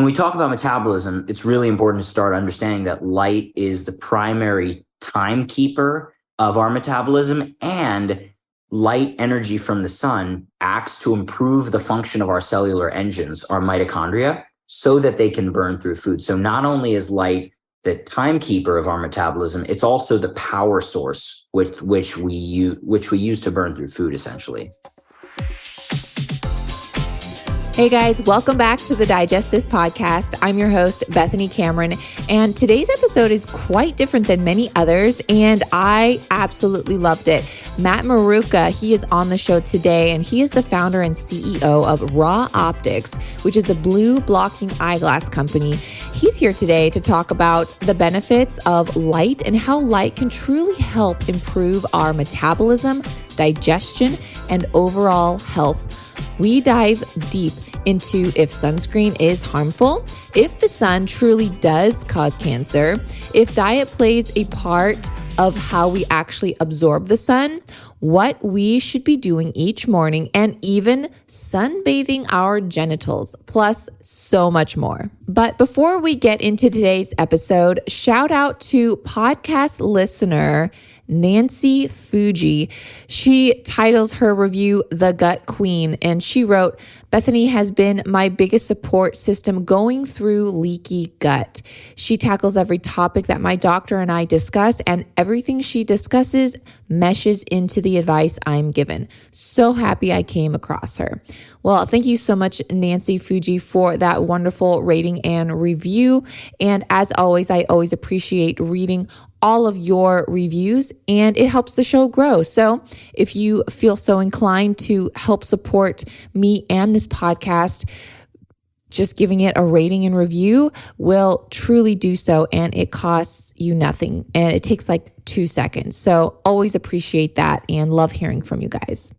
When we talk about metabolism, it's really important to start understanding that light is the primary timekeeper of our metabolism, and light energy from the sun acts to improve the function of our cellular engines, our mitochondria, so that they can burn through food. So not only is light the timekeeper of our metabolism, it's also the power source with which we use to burn through food, essentially. Hey guys, welcome back to the Digest This podcast. I'm your host, Bethany Cameron, and today's episode is quite different than many others, and I absolutely loved it. Matt Maruca, he is on the show today, and he is the founder and CEO of Raw Optics, which is a blue blocking eyeglass company. He's here today to talk about the benefits of light and how light can truly help improve our metabolism, digestion, and overall health. We dive deep into if sunscreen is harmful, if the sun truly does cause cancer, if diet plays a part of how we actually absorb the sun, what we should be doing each morning, and even sunbathing our genitals, plus so much more. But before we get into today's episode, shout out to podcast listener Nancy Fuji. She titles her review The Gut Queen, and she wrote, Bethany has been my biggest support system going through leaky gut. She tackles every topic that my doctor and I discuss, and everything she discusses meshes into the advice I'm given. So happy I came across her. Well, thank you so much, Nancy Fuji, for that wonderful rating and review. And as always, I always appreciate reading all of your reviews, and it helps the show grow. So if you feel so inclined to help support me and this podcast, just giving it a rating and review will truly do so, and it costs you nothing, and it takes like 2 seconds. So always appreciate that and love hearing from you guys.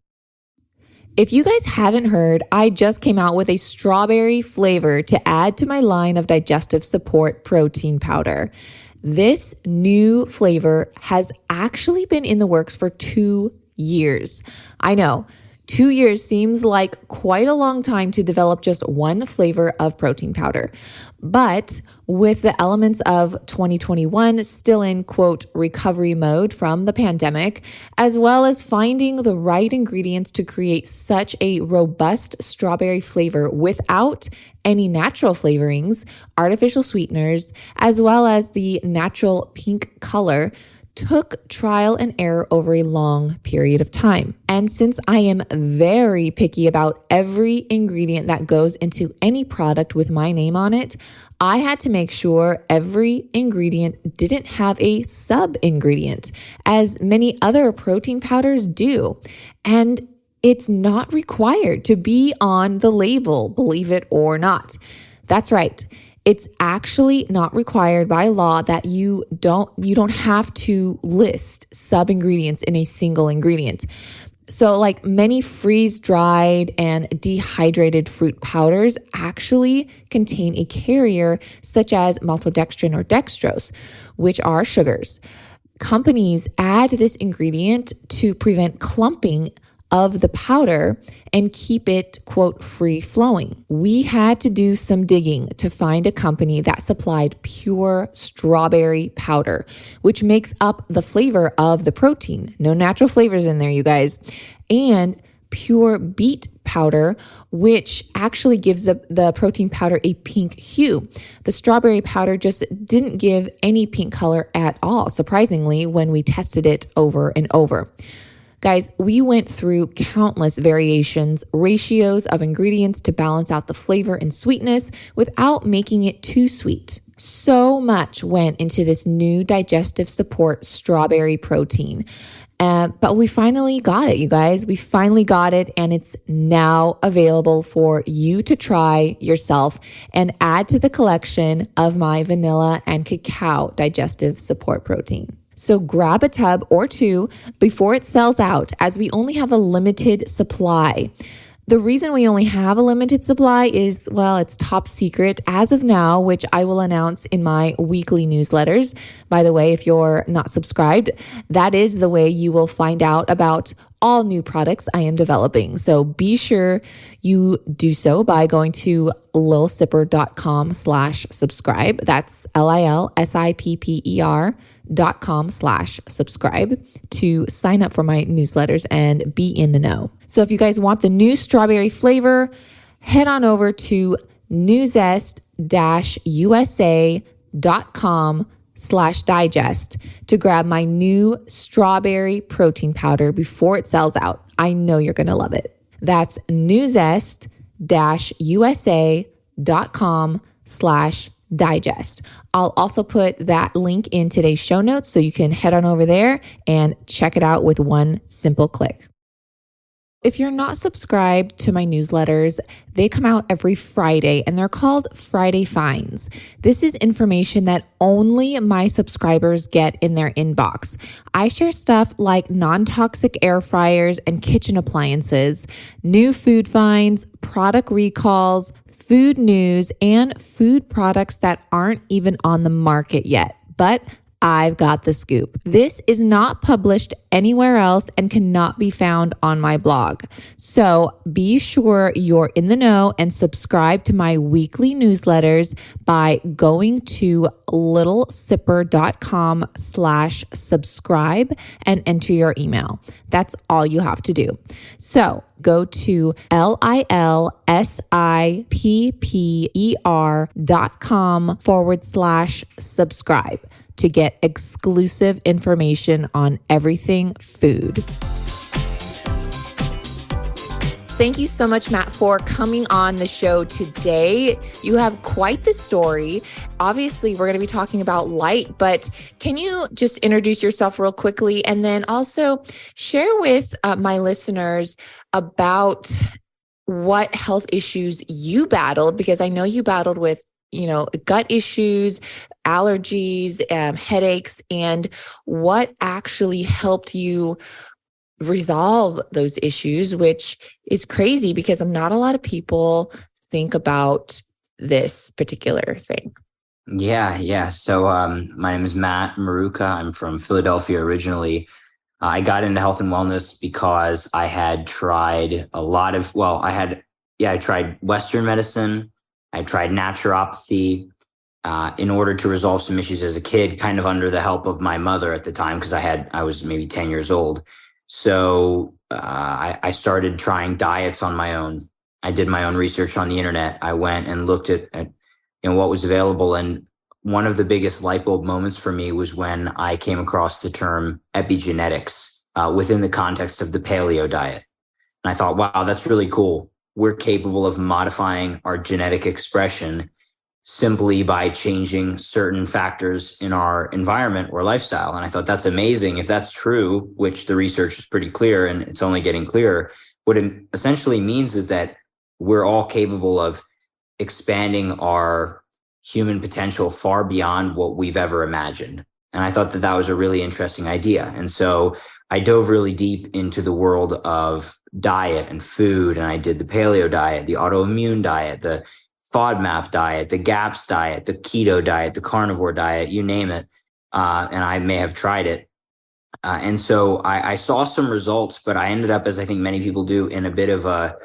If you guys haven't heard, I just came out with a strawberry flavor to add to my line of digestive support protein powder. This new flavor has actually been in the works for 2 years. I know, 2 years seems like quite a long time to develop just one flavor of protein powder. But with the elements of 2021 still in, quote, recovery mode from the pandemic, as well as finding the right ingredients to create such a robust strawberry flavor without any natural flavorings, artificial sweeteners, as well as the natural pink color, took trial and error over a long period of time. And since I am very picky about every ingredient that goes into any product with my name on it, I had to make sure every ingredient didn't have a sub-ingredient, as many other protein powders do. And it's not required to be on the label, believe it or not. That's right. It's actually not required by law that you don't have to list sub-ingredients in a single ingredient. So like many freeze-dried and dehydrated fruit powders actually contain a carrier such as maltodextrin or dextrose, which are sugars. Companies add this ingredient to prevent clumping of the powder and keep it, quote, free flowing. We had to do some digging to find a company that supplied pure strawberry powder, which makes up the flavor of the protein. No natural flavors in there, you guys. And pure beet powder, which actually gives the protein powder a pink hue. The strawberry powder just didn't give any pink color at all, surprisingly, when we tested it over and over. Guys, we went through countless variations, ratios of ingredients to balance out the flavor and sweetness without making it too sweet. So much went into this new digestive support strawberry protein. But we finally got it, you guys. We finally got it, and it's now available for you to try yourself and add to the collection of my vanilla and cacao digestive support protein. So grab a tub or two before it sells out, as we only have a limited supply. The reason we only have a limited supply is, well, it's top secret as of now, which I will announce in my weekly newsletters. By the way, if you're not subscribed, that is the way you will find out about all new products I am developing. So be sure you do so by going to lilsipper.com/subscribe. That's LILSIPPER.com/subscribe to sign up for my newsletters and be in the know. So if you guys want the new strawberry flavor, head on over to newzest-usa.com/digest to grab my new strawberry protein powder before it sells out. I know you're going to love it. That's newzest-usa.com/digest. I'll also put that link in today's show notes so you can head on over there and check it out with one simple click. If you're not subscribed to my newsletters, they come out every Friday and they're called Friday Finds. This is information that only my subscribers get in their inbox. I share stuff like non-toxic air fryers and kitchen appliances, new food finds, product recalls, food news, and food products that aren't even on the market yet, but I've got the scoop. This is not published anywhere else and cannot be found on my blog. So be sure you're in the know and subscribe to my weekly newsletters by going to littlesipper.com/subscribe and enter your email. That's all you have to do. So go to LILSIPPER.com/subscribe to get exclusive information on everything food. Thank you so much, Matt, for coming on the show today. You have quite the story. Obviously, we're going to be talking about light, but can you just introduce yourself real quickly and then also share with my listeners about what health issues you battled? Because I know you battled with gut issues, allergies, headaches, and what actually helped you resolve those issues, which is crazy because not a lot of people think about this particular thing. Yeah. So my name is Matt Maruca. I'm from Philadelphia originally. I got into health and wellness because I had tried I tried Western medicine. I tried naturopathy in order to resolve some issues as a kid, kind of under the help of my mother at the time, because I was maybe 10 years old. So I started trying diets on my own. I did my own research on the internet. I went and looked at what was available. And one of the biggest light bulb moments for me was when I came across the term epigenetics within the context of the paleo diet. And I thought, wow, that's really cool. We're capable of modifying our genetic expression simply by changing certain factors in our environment or lifestyle. And I thought that's amazing. If that's true, which the research is pretty clear and it's only getting clearer, what it essentially means is that we're all capable of expanding our human potential far beyond what we've ever imagined. And I thought that was a really interesting idea. And so I dove really deep into the world of diet and food. And I did the paleo diet, the autoimmune diet, the FODMAP diet, the GAPS diet, the keto diet, the carnivore diet, you name it. And I may have tried it. And so I saw some results, but I ended up, as I think many people do, in a bit of a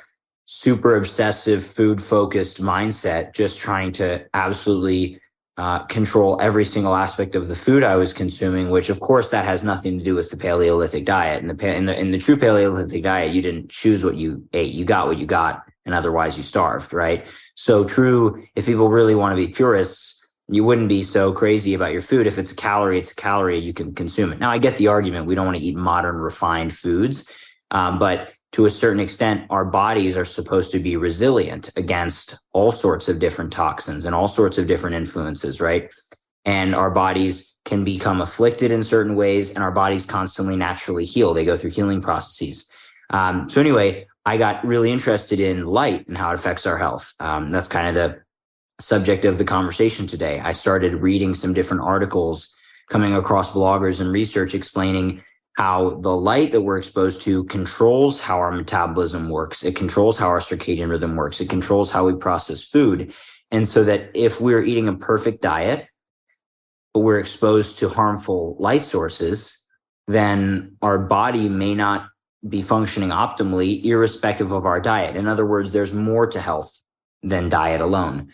super obsessive food focused mindset, just trying to absolutely control every single aspect of the food I was consuming, which of course that has nothing to do with the Paleolithic diet. In the true Paleolithic diet, you didn't choose what you ate, you got what you got, and otherwise you starved, right? So true, if people really want to be purists, you wouldn't be so crazy about your food. If it's a calorie, you can consume it. Now, I get the argument, we don't want to eat modern refined foods, but to a certain extent, our bodies are supposed to be resilient against all sorts of different toxins and all sorts of different influences, right? And our bodies can become afflicted in certain ways, and our bodies constantly naturally heal. They go through healing processes. So anyway, I got really interested in light and how it affects our health. That's kind of the subject of the conversation today. I started reading some different articles, coming across bloggers and research explaining how the light that we're exposed to controls how our metabolism works. It controls how our circadian rhythm works. It controls how we process food. And so that if we're eating a perfect diet, but we're exposed to harmful light sources, then our body may not be functioning optimally, irrespective of our diet. In other words, there's more to health than diet alone,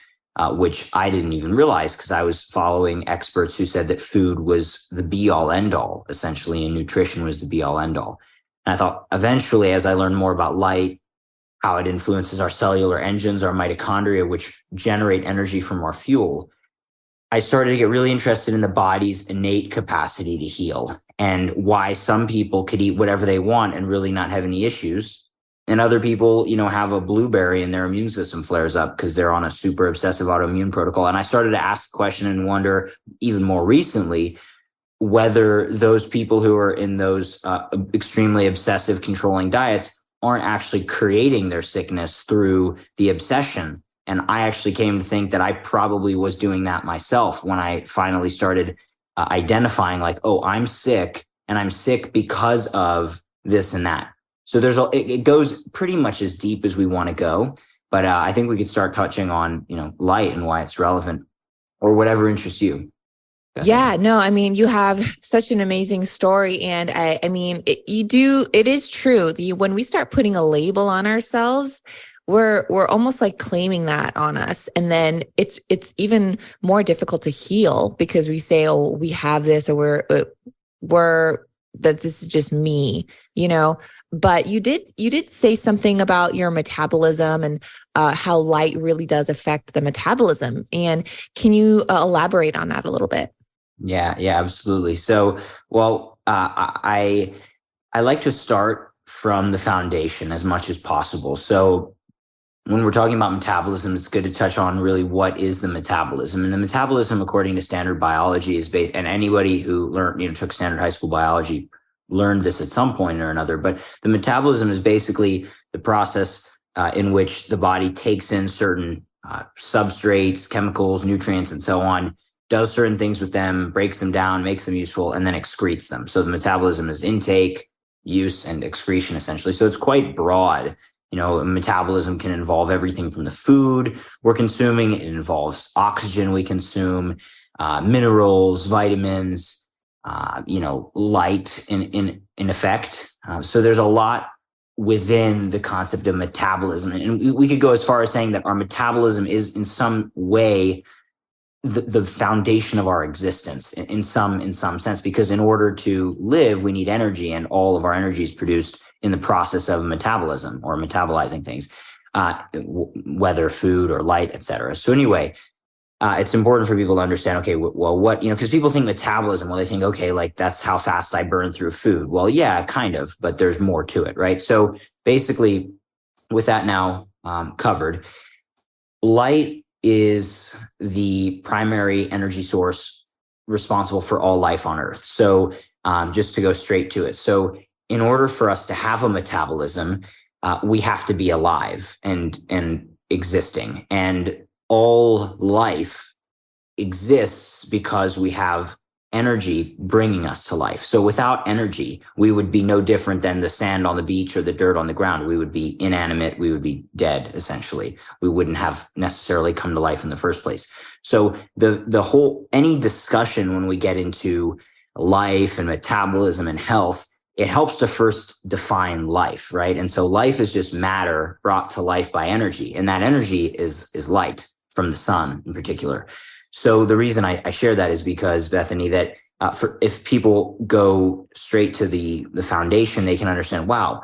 which I didn't even realize because I was following experts who said that food was the be all end all, essentially, and nutrition was the be all end all. And I thought eventually, as I learned more about light, how it influences our cellular engines, our mitochondria, which generate energy from our fuel, I started to get really interested in the body's innate capacity to heal and why some people could eat whatever they want and really not have any issues. And other people, have a blueberry and their immune system flares up because they're on a super obsessive autoimmune protocol. And I started to ask the question and wonder, even more recently, whether those people who are in those extremely obsessive controlling diets aren't actually creating their sickness through the obsession. And I actually came to think that I probably was doing that myself when I finally started identifying like, oh, I'm sick and I'm sick because of this and that. So it goes pretty much as deep as we want to go. But I think we could start touching on, light and why it's relevant or whatever interests you. Yeah, no, I mean, you have such an amazing story. And it is true. When we start putting a label on ourselves, we're almost like claiming that on us. And then it's even more difficult to heal because we say, oh, we have this, or we're that this is just me, but you did say something about your metabolism and how light really does affect the metabolism. And can you elaborate on that a little bit? Yeah, absolutely. So, I like to start from the foundation as much as possible. So when we're talking about metabolism, it's good to touch on really what is the metabolism. And the metabolism, according to standard biology, is based, and anybody who took standard high school biology learned this at some point or another. But the metabolism is basically the process in which the body takes in certain substrates, chemicals, nutrients, and so on, does certain things with them, breaks them down, makes them useful, and then excretes them. So the metabolism is intake, use, and excretion, essentially. So it's quite broad. Metabolism can involve everything from the food we're consuming. It involves oxygen we consume, minerals, vitamins, light in effect. So there's a lot within the concept of metabolism. And we could go as far as saying that our metabolism is in some way the foundation of our existence in some sense, because in order to live, we need energy, and all of our energy is produced in the process of metabolism or metabolizing things, whether food or light, et cetera. So anyway, it's important for people to understand, okay, well, what, because people think metabolism, they think, okay, like that's how fast I burn through food. Well, yeah, kind of, but there's more to it, right? So basically, with that now covered, light is the primary energy source responsible for all life on Earth. So just to go straight to it. So in order for us to have a metabolism, we have to be alive and existing. And all life exists because we have energy bringing us to life. So without energy, we would be no different than the sand on the beach or the dirt on the ground. We would be inanimate. We would be dead, essentially. We wouldn't have necessarily come to life in the first place. So any discussion when we get into life and metabolism and health, it helps to first define life, right? And so life is just matter brought to life by energy. And that energy is light from the sun in particular. So the reason I share that is because, Bethany, that if people go straight to the foundation, they can understand, wow,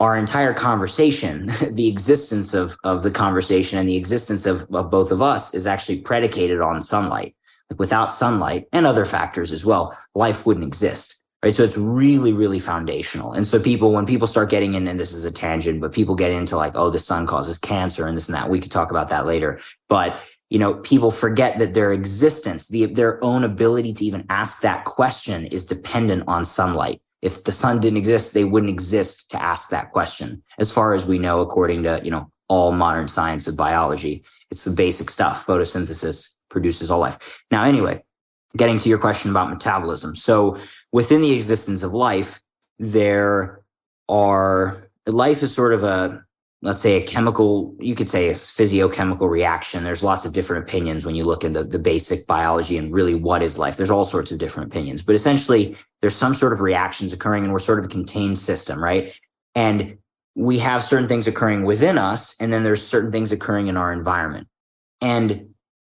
our entire conversation, the existence of the conversation and the existence of both of us is actually predicated on sunlight. Like without sunlight and other factors as well, life wouldn't exist, right? So it's really, really foundational. And so when people start getting in, and this is a tangent, but people get into like, oh, the sun causes cancer and this and that. We could talk about that later. But people forget that their existence, their own ability to even ask that question is dependent on sunlight. If the sun didn't exist, they wouldn't exist to ask that question. As far as we know, according to, all modern science of biology, it's the basic stuff. Photosynthesis produces all life. Now, anyway, getting to your question about metabolism. So within the existence of life, life is sort of let's say a chemical, you could say a physiochemical reaction. There's lots of different opinions when you look into the basic biology and really what is life. There's all sorts of different opinions, but essentially there's some sort of reactions occurring and we're sort of a contained system, right? And we have certain things occurring within us, and then there's certain things occurring in our environment. And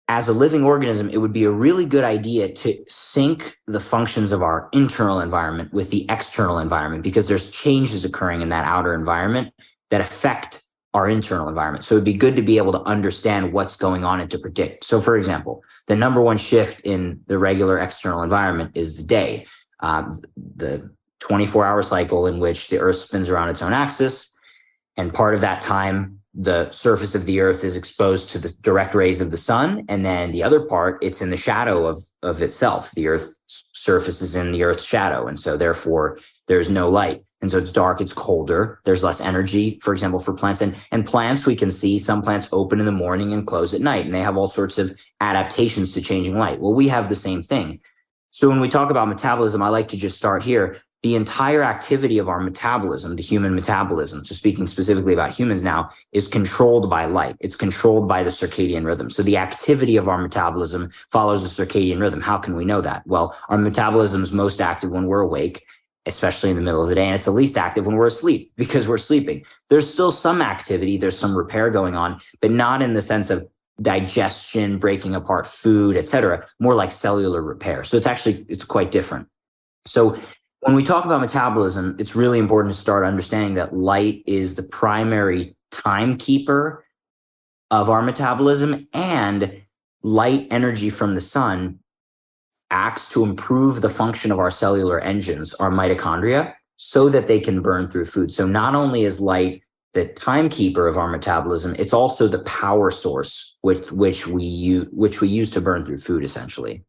as a living organism, it would be a really good idea to sync the functions of our internal environment with the external environment, because there's changes occurring in that outer environment that affect our internal environment. So it'd be good to be able to understand what's going on and to predict. So for example, the number one shift in the regular external environment is the day, the 24-hour cycle in which the Earth spins around its own axis. And part of that time, the surface of the Earth is exposed to the direct rays of the sun. And then the other part, it's in the shadow of itself. The Earth's surface is in the Earth's shadow. And so therefore, there's no light. And so it's dark, it's colder, there's less energy, for example, for plants. And plants, we can see some plants open in the morning and close at night, and they have all sorts of adaptations to changing light. Well, we have the same thing. So when we talk about metabolism, I like to just start here. The entire activity of our metabolism, the human metabolism, so speaking specifically about humans now, is controlled by light. It's controlled by the circadian rhythm. So the activity of our metabolism follows the circadian rhythm. How can we know that? Well, our metabolism is most active when we're awake, especially in the middle of the day, and it's the least active when we're asleep because we're sleeping. There's still some activity, there's some repair going on, but not in the sense of digestion, breaking apart food, etc., more like cellular repair. So it's quite different. So when we talk about metabolism, it's really important to start understanding that light is the primary timekeeper of our metabolism, and light energy from the sun acts to improve the function of our cellular engines, our mitochondria, so that they can burn through food. So not only is light the timekeeper of our metabolism, it's also the power source with which we use to burn through food, essentially.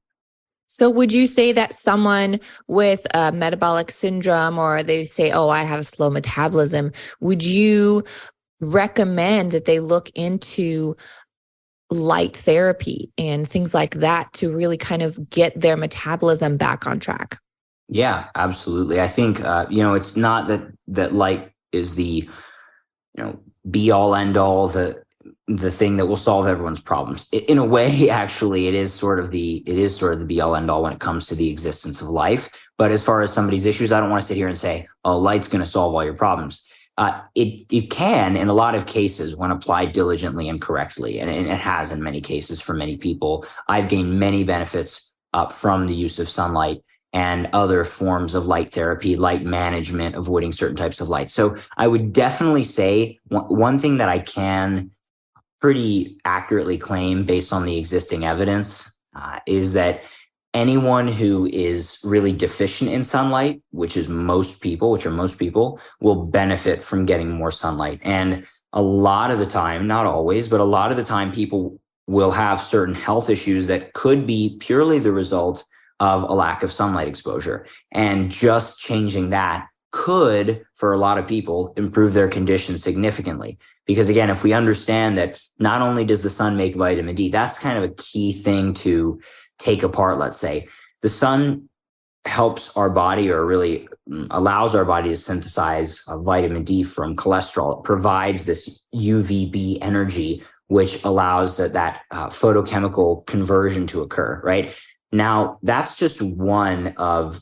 So would you say that someone with a metabolic syndrome, or they say, oh, I have a slow metabolism, would you recommend that they look into light therapy and things like that to really kind of get their metabolism back on track? Yeah, absolutely. I think, it's not that light is the, be all end all, the thing that will solve everyone's problems. In a way, actually, it is sort of the be all end all when it comes to the existence of life. But as far as somebody's issues, I don't want to sit here and say, oh, light's going to solve all your problems. It can, in a lot of cases, when applied diligently and correctly, and it has in many cases for many people. I've gained many benefits from the use of sunlight and other forms of light therapy, light management, avoiding certain types of light. So I would definitely say one thing that I can pretty accurately claim based on the existing evidence is that anyone who is really deficient in sunlight, which are most people, will benefit from getting more sunlight. And a lot of the time, not always, but a lot of the time, people will have certain health issues that could be purely the result of a lack of sunlight exposure. And just changing that could, for a lot of people, improve their condition significantly. Because again, if we understand that not only does the sun make vitamin D, that's kind of a key thing to take apart, let's say. The sun helps our body, or really allows our body to synthesize vitamin D from cholesterol. It provides this UVB energy, which allows that photochemical conversion to occur, right? Now, that's just one of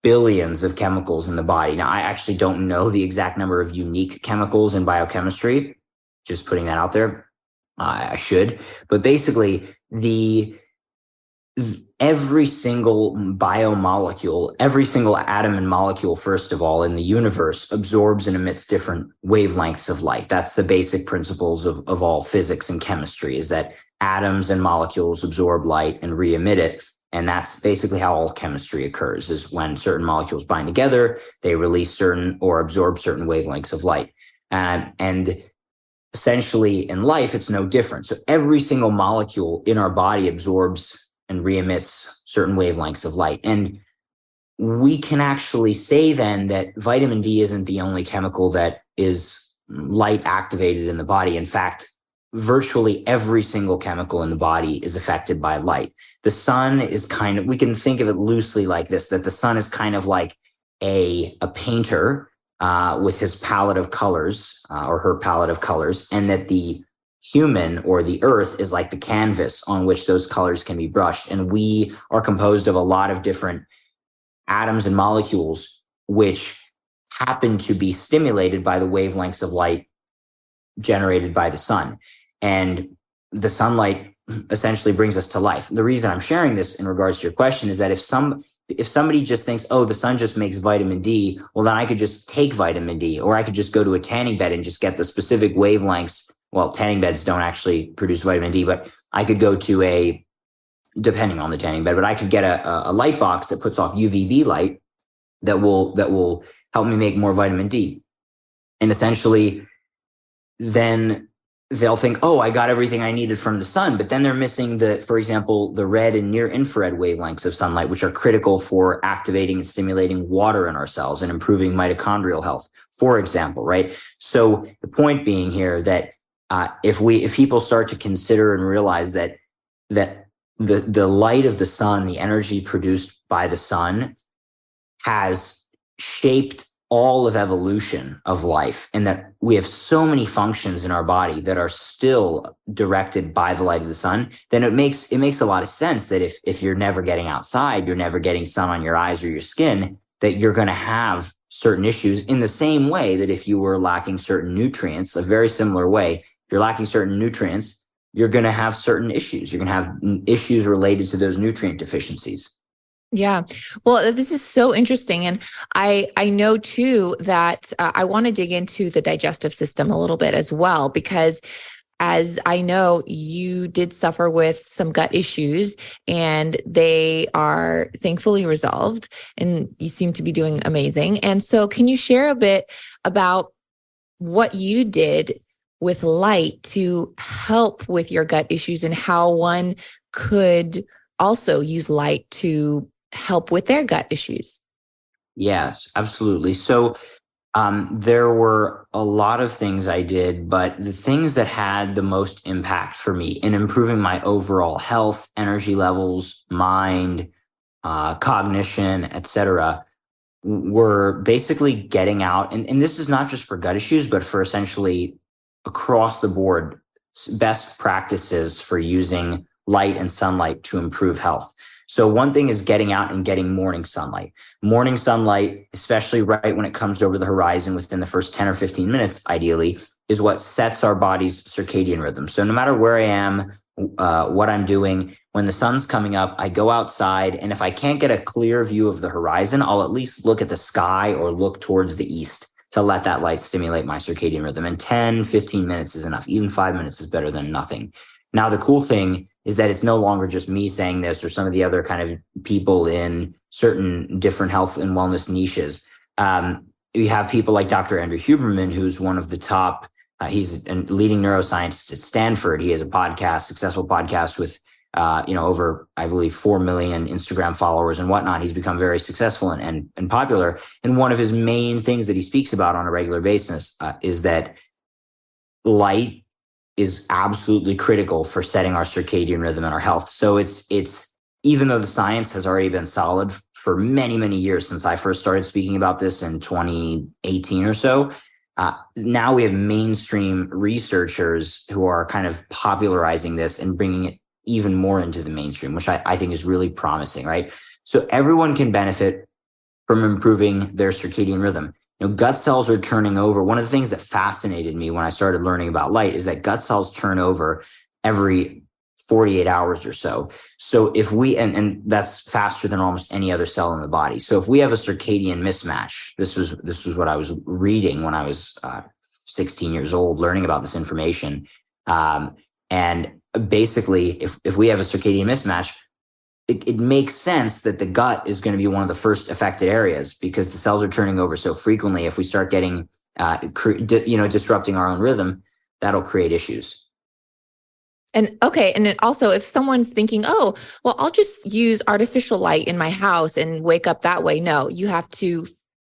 billions of chemicals in the body. Now, I actually don't know the exact number of unique chemicals in biochemistry, just putting that out there. I should. But basically, every single biomolecule, every single atom and molecule, first of all, in the universe absorbs and emits different wavelengths of light. That's the basic principles of all physics and chemistry, is that atoms and molecules absorb light and re-emit it. And that's basically how all chemistry occurs, is when certain molecules bind together, they release certain or absorb certain wavelengths of light. And essentially in life, it's no different. So every single molecule in our body absorbs and re-emits certain wavelengths of light. And we can actually say then that vitamin D isn't the only chemical that is light activated in the body. In fact, virtually every single chemical in the body is affected by light. The sun is we can think of it loosely like this, that the sun is kind of like a painter with his palette of colors or her palette of colors, and that the human or the earth is like the canvas on which those colors can be brushed. And we are composed of a lot of different atoms and molecules which happen to be stimulated by the wavelengths of light generated by the sun. And the sunlight essentially brings us to life. The reason I'm sharing this in regards to your question is that if somebody just thinks, oh, the sun just makes vitamin D, well, then I could just take vitamin D, or I could just go to a tanning bed and just get the specific wavelengths. Well, tanning beds don't actually produce vitamin D, but I could go to depending on the tanning bed, but I could get a light box that puts off UVB light that will help me make more vitamin D. And essentially, then they'll think, oh, I got everything I needed from the sun, but then they're missing for example, the red and near infrared wavelengths of sunlight, which are critical for activating and stimulating water in our cells and improving mitochondrial health, for example, right? So the point being here that if people start to consider and realize that the light of the sun, the energy produced by the sun, has shaped all of evolution of life, and that we have so many functions in our body that are still directed by the light of the sun, then it makes a lot of sense that if you're never getting outside, you're never getting sun on your eyes or your skin, that you're going to have certain issues in the same way that if you were lacking certain nutrients, a very similar way, if you're lacking certain nutrients, you're going to have certain issues. You're going to have issues related to those nutrient deficiencies. Yeah. Well, this is so interesting. And I know too that I want to dig into the digestive system a little bit as well, because as I know, you did suffer with some gut issues and they are thankfully resolved, and you seem to be doing amazing. And so can you share a bit about what you did with light to help with your gut issues and how one could also use light to help with their gut issues? Yes, absolutely. So there were a lot of things I did, but the things that had the most impact for me in improving my overall health, energy levels, mind, cognition, etc., were basically getting out. And this is not just for gut issues, but for essentially across the board best practices for using light and sunlight to improve health. So one thing is getting out and getting morning sunlight. Morning sunlight, especially right when it comes over the horizon within the first 10 or 15 minutes, ideally, is what sets our body's circadian rhythm. So no matter where I am, what I'm doing, when the sun's coming up, I go outside. And if I can't get a clear view of the horizon, I'll at least look at the sky or look towards the east to let that light stimulate my circadian rhythm. And 10, 15 minutes is enough. Even 5 minutes is better than nothing. Now, the cool thing is that it's no longer just me saying this or some of the other kind of people in certain different health and wellness niches. You have people like Dr. Andrew Huberman, who's one of the top, he's a leading neuroscientist at Stanford. He has a successful podcast with, over, I believe, 4 million Instagram followers and whatnot. He's become very successful and popular. And one of his main things that he speaks about on a regular basis is that light is absolutely critical for setting our circadian rhythm and our health. So it's even though the science has already been solid for many, many years since I first started speaking about this in 2018 or so, now we have mainstream researchers who are kind of popularizing this and bringing it even more into the mainstream, which I think is really promising, right? So everyone can benefit from improving their circadian rhythm. Gut cells are turning over. One of the things that fascinated me when I started learning about light is that gut cells turn over every 48 hours or so. So if we, and that's faster than almost any other cell in the body. So if we have a circadian mismatch, this was what I was reading when I was 16 years old, learning about this information. And basically, if we have a circadian mismatch, it makes sense that the gut is going to be one of the first affected areas because the cells are turning over so frequently. If we start getting, disrupting our own rhythm, that'll create issues. And okay. And then also if someone's thinking, oh, well, I'll just use artificial light in my house and wake up that way. No, you have to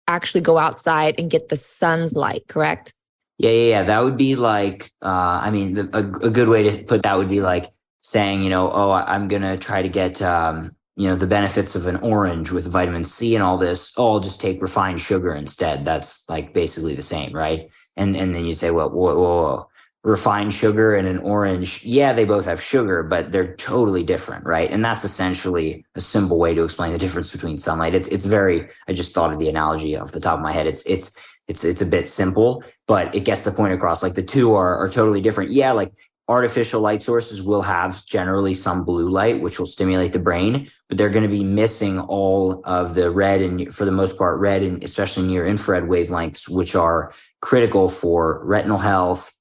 actually go outside and get the sun's light, correct? Yeah. That would be like, a good way to put that would be like saying, I'm going to try to get, the benefits of an orange with vitamin C and all this. Oh, I'll just take refined sugar instead. That's like basically the same, right? And then you say, well, whoa. refined sugar and an orange, yeah, they both have sugar, but they're totally different, right? And that's essentially a simple way to explain the difference between sunlight. It's very, I just thought of the analogy off the top of my head. It's a bit simple, but it gets the point across. Like the two are totally different. Yeah, like artificial light sources will have generally some blue light, which will stimulate the brain, but they're going to be missing all of the red and, for the most part, red and especially near infrared wavelengths, which are critical for retinal health,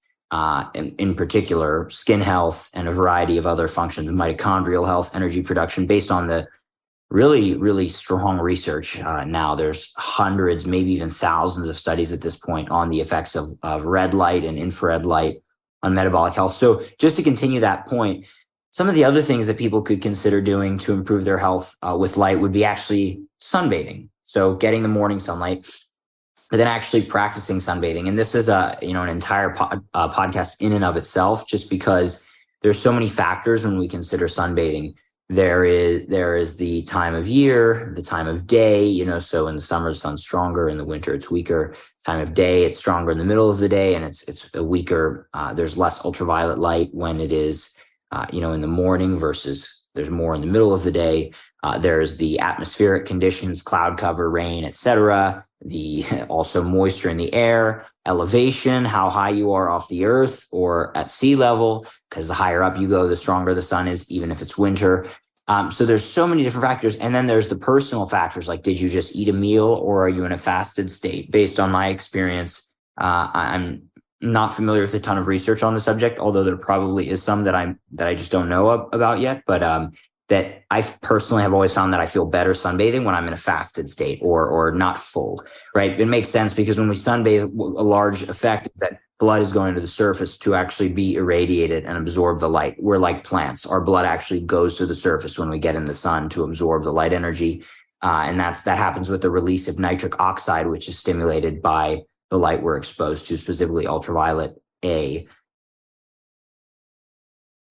in particular, skin health, and a variety of other functions, mitochondrial health, energy production, based on the really, really strong research. Now there's hundreds, maybe even thousands of studies at this point on the effects of red light and infrared light on metabolic health. So just to continue that point, some of the other things that people could consider doing to improve their health with light would be actually sunbathing. So getting the morning sunlight, but then actually practicing sunbathing. And this is an entire podcast in and of itself, just because there's so many factors when we consider sunbathing. There is the time of year, the time of day, so in the summer, the sun's stronger. In the winter, it's weaker. Time of day, it's stronger in the middle of the day, and it's a weaker. There's less ultraviolet light when it is, in the morning versus there's more in the middle of the day. There's the atmospheric conditions, cloud cover, rain, etc. The also moisture in the air, elevation, how high you are off the earth or at sea level, because the higher up you go, the stronger the sun is, even if it's winter. So there's so many different factors. And then there's the personal factors, like, did you just eat a meal or are you in a fasted state? Based on my experience, I'm not familiar with a ton of research on the subject, although there probably is some that I just don't know about yet. But that I personally have always found that I feel better sunbathing when I'm in a fasted state or not full, right? It makes sense because when we sunbathe, a large effect is that blood is going to the surface to actually be irradiated and absorb the light. We're like plants. Our blood actually goes to the surface when we get in the sun to absorb the light energy. And that happens with the release of nitric oxide, which is stimulated by the light we're exposed to, specifically ultraviolet A.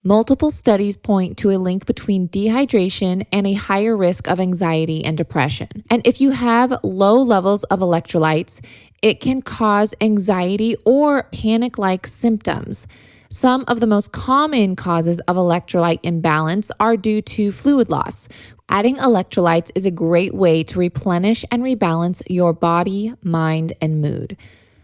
Multiple studies point to a link between dehydration and a higher risk of anxiety and depression. And if you have low levels of electrolytes, it can cause anxiety or panic-like symptoms. Some of the most common causes of electrolyte imbalance are due to fluid loss. Adding electrolytes is a great way to replenish and rebalance your body, mind, and mood.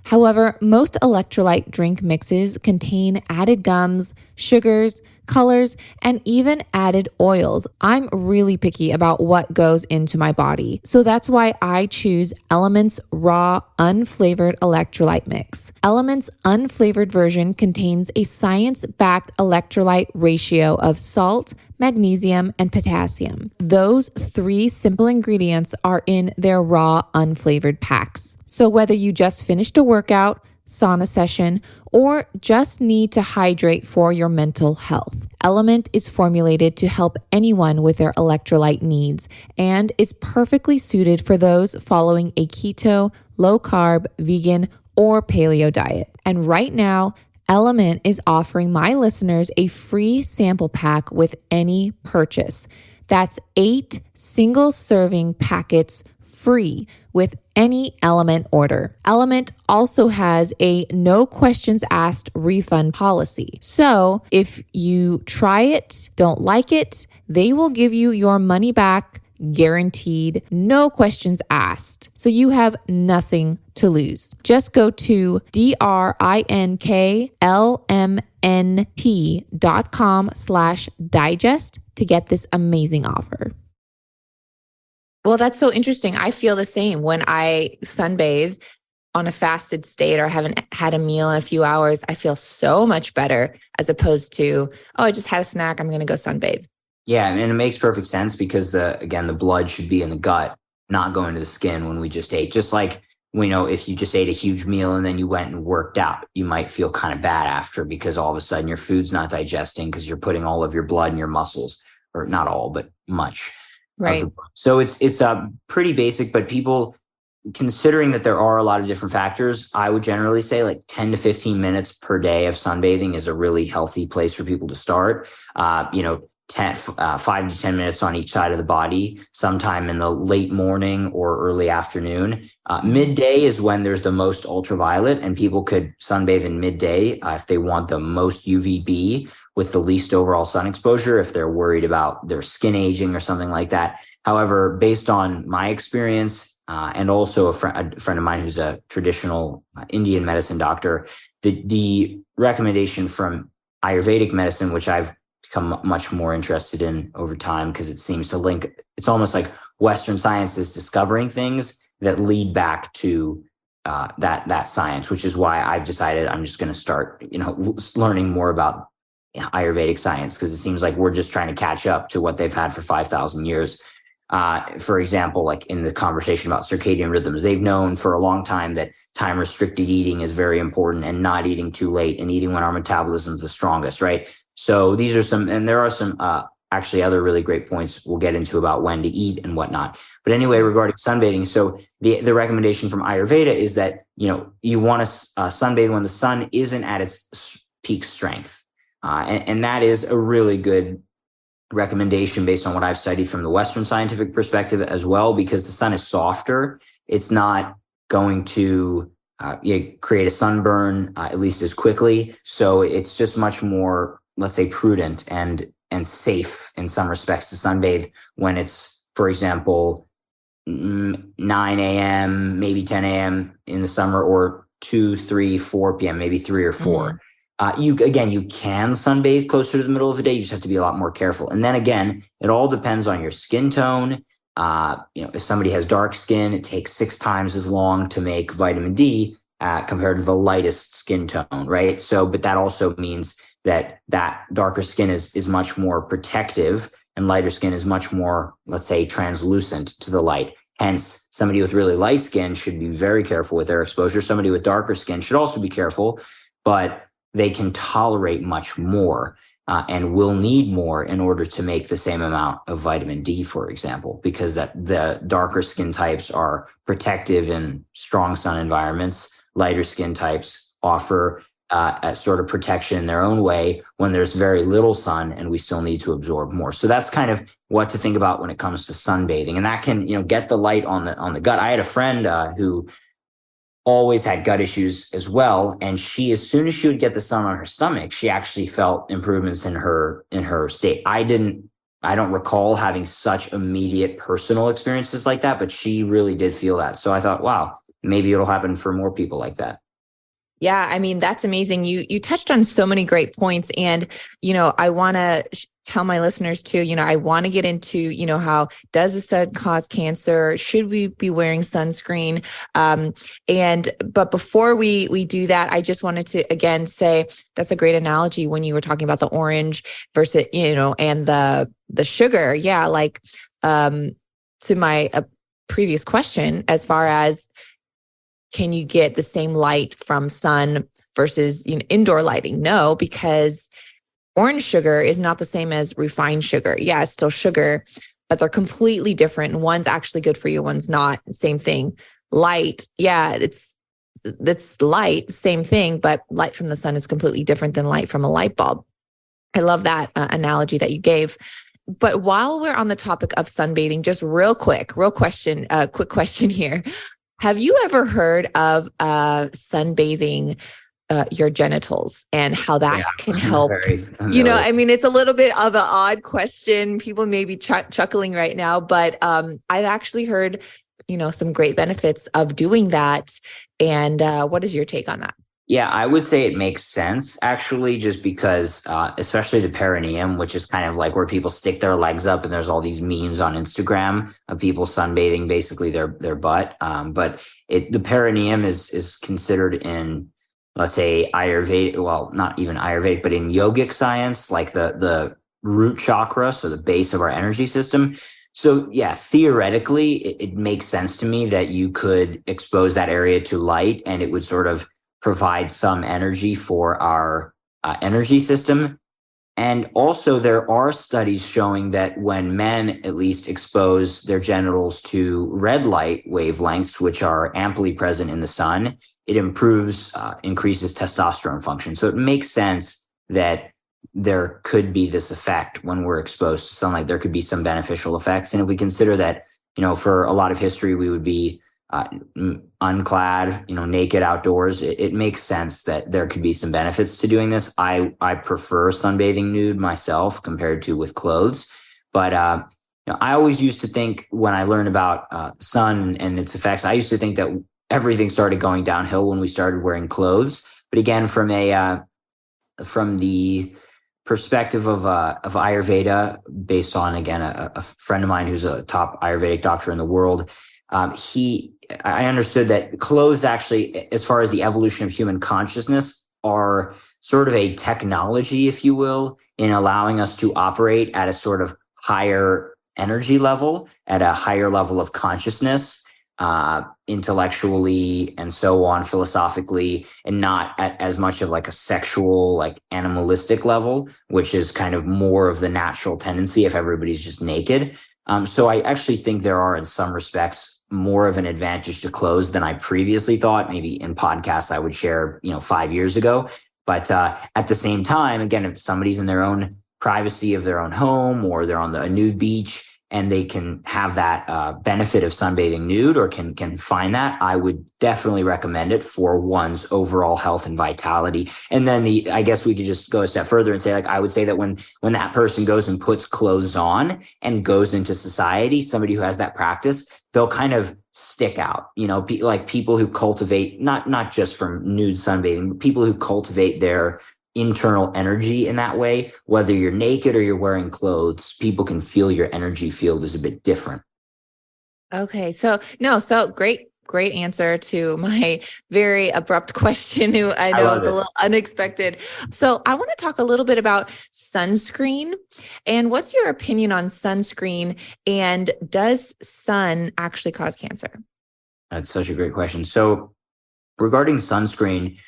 However, most electrolyte drink mixes contain added gums, sugars, colors, and even added oils. I'm really picky about what goes into my body, so that's why I choose Element's raw, unflavored electrolyte mix. Element's unflavored version contains a science-backed electrolyte ratio of salt, magnesium, and potassium. Those three simple ingredients are in their raw, unflavored packs. So whether you just finished a workout, sauna session, or just need to hydrate for your mental health, Element is formulated to help anyone with their electrolyte needs and is perfectly suited for those following a keto, low-carb, vegan, or paleo diet. And right now, Element is offering my listeners a free sample pack with any purchase. That's 8 single-serving packets free with any Element order. Element also has a no questions asked refund policy. So if you try it, don't like it, they will give you your money back, guaranteed, no questions asked. So you have nothing to lose. Just go to drinklmnt.com/digest to get this amazing offer. Well, that's so interesting. I feel the same when I sunbathe on a fasted state or haven't had a meal in a few hours. I feel so much better as opposed to, oh, I just had a snack, I'm going to go sunbathe. Yeah, and it makes perfect sense because the blood should be in the gut, not going to the skin when we just ate. Just like we know if you just ate a huge meal and then you went and worked out, you might feel kind of bad after because all of a sudden your food's not digesting because you're putting all of your blood in your muscles, or not all, but much. Right. So it's pretty basic, but people, considering that there are a lot of different factors, I would generally say like 10 to 15 minutes per day of sunbathing is a really healthy place for people to start. 5 to 10 minutes on each side of the body, sometime in the late morning or early afternoon. Midday is when there's the most ultraviolet, and people could sunbathe in midday if they want the most UVB with the least overall sun exposure, if they're worried about their skin aging or something like that. However, based on my experience, and also a friend of mine who's a traditional Indian medicine doctor, the recommendation from Ayurvedic medicine, which I've become much more interested in over time, because it seems to link, it's almost like Western science is discovering things that lead back to that science, which is why I've decided I'm just going to start, learning more about Ayurvedic science, because it seems like we're just trying to catch up to what they've had for 5,000 years. For example, like in the conversation about circadian rhythms, they've known for a long time that time restricted eating is very important, and not eating too late, and eating when our metabolism is the strongest, right? So these are some, and there are some actually other really great points we'll get into about when to eat and whatnot. But anyway, regarding sunbathing, so the recommendation from Ayurveda is that, you want to sunbathe when the sun isn't at its peak strength. And that is a really good recommendation based on what I've studied from the Western scientific perspective as well, because the sun is softer. It's not going to create a sunburn at least as quickly. So it's just much more, let's say, prudent and safe in some respects to sunbathe when it's, for example, 9 a.m., maybe 10 a.m. in the summer, or 2, 3, 4 p.m., maybe 3 or 4. You can sunbathe closer to the middle of the day. You just have to be a lot more careful. And then again, it all depends on your skin tone. If somebody has dark skin, it takes 6 times as long to make vitamin D compared to the lightest skin tone, right? So, but that also means that darker skin is much more protective, and lighter skin is much more, let's say, translucent to the light. Hence, somebody with really light skin should be very careful with their exposure. Somebody with darker skin should also be careful, but they can tolerate much more and will need more in order to make the same amount of vitamin D, for example, because the darker skin types are protective in strong sun environments. Lighter skin types offer a sort of protection in their own way when there's very little sun and we still need to absorb more. So that's kind of what to think about when it comes to sunbathing, and that can, get the light on the gut. I had a friend who always had gut issues as well, and as soon as she would get the sun on her stomach, she actually felt improvements in her state. I don't recall having such immediate personal experiences like that, but she really did feel that. So I thought, wow, maybe it'll happen for more people like that. Yeah, I mean, that's amazing. You touched on so many great points. And, I want to tell my listeners too, I want to get into, how does the sun cause cancer? Should we be wearing sunscreen? But before we do that, I just wanted to, again, say that's a great analogy when you were talking about the orange versus, and the sugar. Yeah. Like, to my previous question, as far as, can you get the same light from sun versus indoor lighting? No, because orange sugar is not the same as refined sugar. Yeah, it's still sugar, but they're completely different. One's actually good for you, one's not. Same thing. Light, yeah, it's light, same thing, but light from the sun is completely different than light from a light bulb. I love that analogy that you gave. But while we're on the topic of sunbathing, just quick question here. Have you ever heard of sunbathing your genitals and how that can help? It's a little bit of an odd question. People may be chuckling right now, but I've actually heard, some great benefits of doing that. And what is your take on that? Yeah, I would say it makes sense, actually, just because, especially the perineum, which is kind of like where people stick their legs up, and there's all these memes on Instagram of people sunbathing basically their butt. But the perineum is considered in, let's say, Ayurvedic, well, not even Ayurvedic, but in yogic science, like the root chakra, so the base of our energy system. So yeah, theoretically, it makes sense to me that you could expose that area to light, and it would sort of provide some energy for our energy system. And also there are studies showing that when men at least expose their genitals to red light wavelengths, which are amply present in the sun, it increases testosterone function. So it makes sense that there could be this effect when we're exposed to sunlight. There could be some beneficial effects. And if we consider that, for a lot of history, we would be unclad, naked outdoors, it makes sense that there could be some benefits to doing this. I prefer sunbathing nude myself compared to with clothes. But I always used to think when I learned about sun and its effects, I used to think that everything started going downhill when we started wearing clothes. But again, from the perspective of Ayurveda, based on, again, a friend of mine who's a top Ayurvedic doctor in the world, I understood that clothes actually, as far as the evolution of human consciousness, are sort of a technology, if you will, in allowing us to operate at a sort of higher energy level, at a higher level of consciousness, intellectually and so on, philosophically, and not at as much of like a sexual, like animalistic level, which is kind of more of the natural tendency if everybody's just naked. So I actually think there are, in some respects, more of an advantage to clothes than I previously thought. Maybe in podcasts I would share, 5 years ago. But at the same time, again, if somebody's in their own privacy of their own home, or they're on a nude beach, and they can have that benefit of sunbathing nude, or can find that, I would definitely recommend it for one's overall health and vitality. And then I guess we could just go a step further and say, like, I would say that when that person goes and puts clothes on and goes into society, somebody who has that practice, they'll kind of stick out, like people who cultivate, not just from nude sunbathing, but people who cultivate their internal energy in that way, whether you're naked or you're wearing clothes, people can feel your energy field is a bit different. Okay. So great answer to my very abrupt question, who I know is a little unexpected. So I want to talk a little bit about sunscreen, and what's your opinion on sunscreen, and does sun actually cause cancer? That's such a great question. So regarding sunscreen,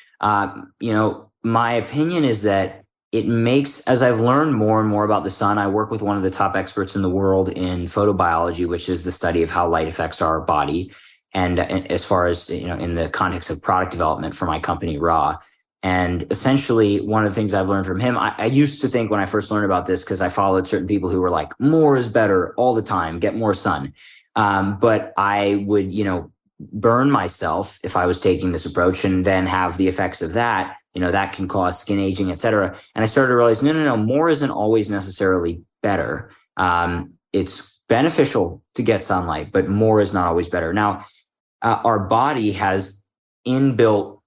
my opinion is that it makes, as I've learned more and more about the sun, I work with one of the top experts in the world in photobiology, which is the study of how light affects our body. And as far as, in the context of product development for my company, Raw. And essentially, one of the things I've learned from him, I used to think when I first learned about this, because I followed certain people who were like, more is better all the time, get more sun. But I would, burn myself if I was taking this approach, and then have the effects of that. That can cause skin aging, et cetera. And I started to realize, no, more isn't always necessarily better. It's beneficial to get sunlight, but more is not always better. Now, our body has inbuilt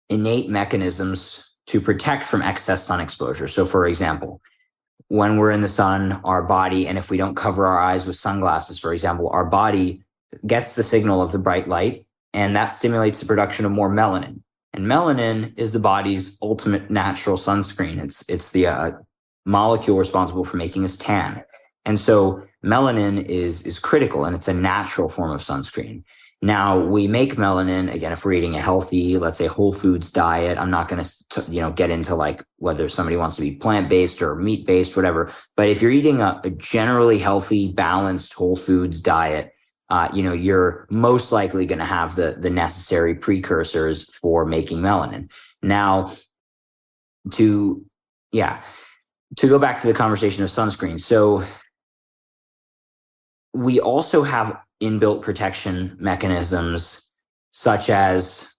innate mechanisms to protect from excess sun exposure. So, for example, when we're in the sun, our body, and if we don't cover our eyes with sunglasses, for example, our body gets the signal of the bright light, and that stimulates the production of more melanin. And melanin is the body's ultimate natural sunscreen. It's the molecule responsible for making us tan. And so melanin is critical, and it's a natural form of sunscreen. Now, we make melanin, again, if we're eating a healthy, let's say, whole foods diet. I'm not going to get into like whether somebody wants to be plant-based or meat-based, whatever. But if you're eating a generally healthy, balanced whole foods diet, you're most likely going to have the necessary precursors for making melanin. Now, to go back to the conversation of sunscreen. So we also have inbuilt protection mechanisms, such as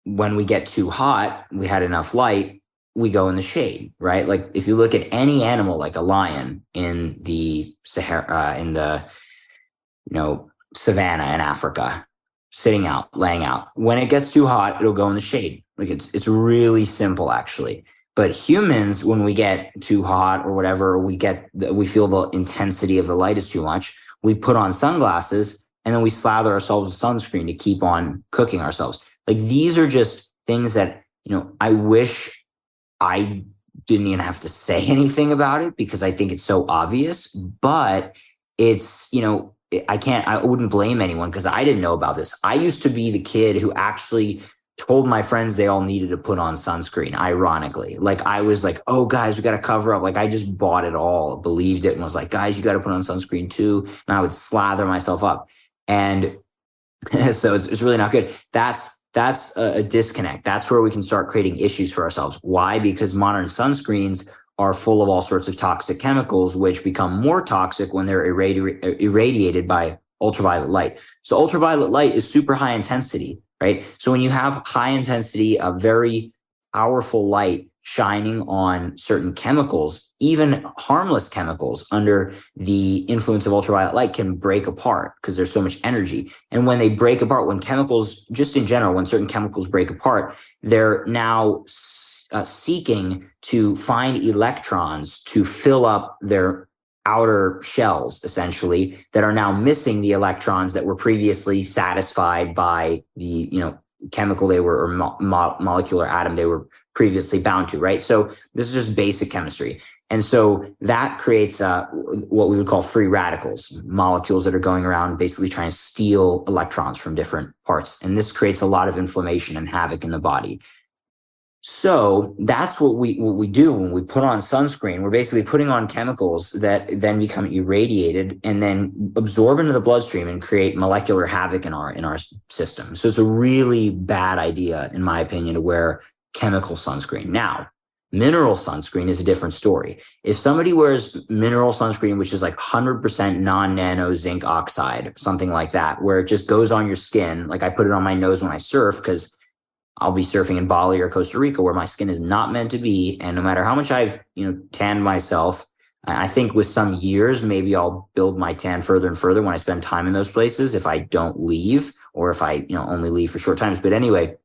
when we get too hot, we had enough light, we go in the shade, right? Like if you look at any animal, like a lion in the Sahara, in the, savanna in Africa, sitting out, laying out. When it gets too hot, it'll go in the shade. Like it's really simple, actually. But humans, when we get too hot or whatever, we feel the intensity of the light is too much, we put on sunglasses and then we slather ourselves with sunscreen to keep on cooking ourselves. Like these are just things that, I wish I didn't even have to say anything about it, because I think it's so obvious, but it's, I wouldn't blame anyone, because I didn't know about this. I used to be the kid who actually told my friends they all needed to put on sunscreen, ironically. Like I was like, oh guys, we got to cover up. Like I just bought it all, believed it, and was like, guys, you got to put on sunscreen too. And I would slather myself up. And so it's really not good. That's a disconnect. That's where we can start creating issues for ourselves. Why? Because modern sunscreens are full of all sorts of toxic chemicals, which become more toxic when they're irradiated by ultraviolet light. So ultraviolet light is super high intensity, right? So when you have high intensity, a very powerful light shining on certain chemicals, even harmless chemicals under the influence of ultraviolet light can break apart because there's so much energy. And when they break apart, when chemicals, just in general, when certain chemicals break apart, they're now seeking to find electrons to fill up their outer shells, essentially, that are now missing the electrons that were previously satisfied by the, chemical they were, or molecular atom they were previously bound to, right? So this is just basic chemistry. And so that creates what we would call free radicals, molecules that are going around basically trying to steal electrons from different parts. And this creates a lot of inflammation and havoc in the body. So that's what we do when we put on sunscreen. We're basically putting on chemicals that then become irradiated and then absorb into the bloodstream and create molecular havoc in our system. So it's a really bad idea, in my opinion, to wear chemical sunscreen. Now, mineral sunscreen is a different story. If somebody wears mineral sunscreen, which is like 100% non-nano zinc oxide, something like that, where it just goes on your skin, like I put it on my nose when I surf because I'll be surfing in Bali or Costa Rica where my skin is not meant to be. And no matter how much I've, tanned myself, I think with some years, maybe I'll build my tan further and further when I spend time in those places, if I don't leave or if I, only leave for short times. But anyway,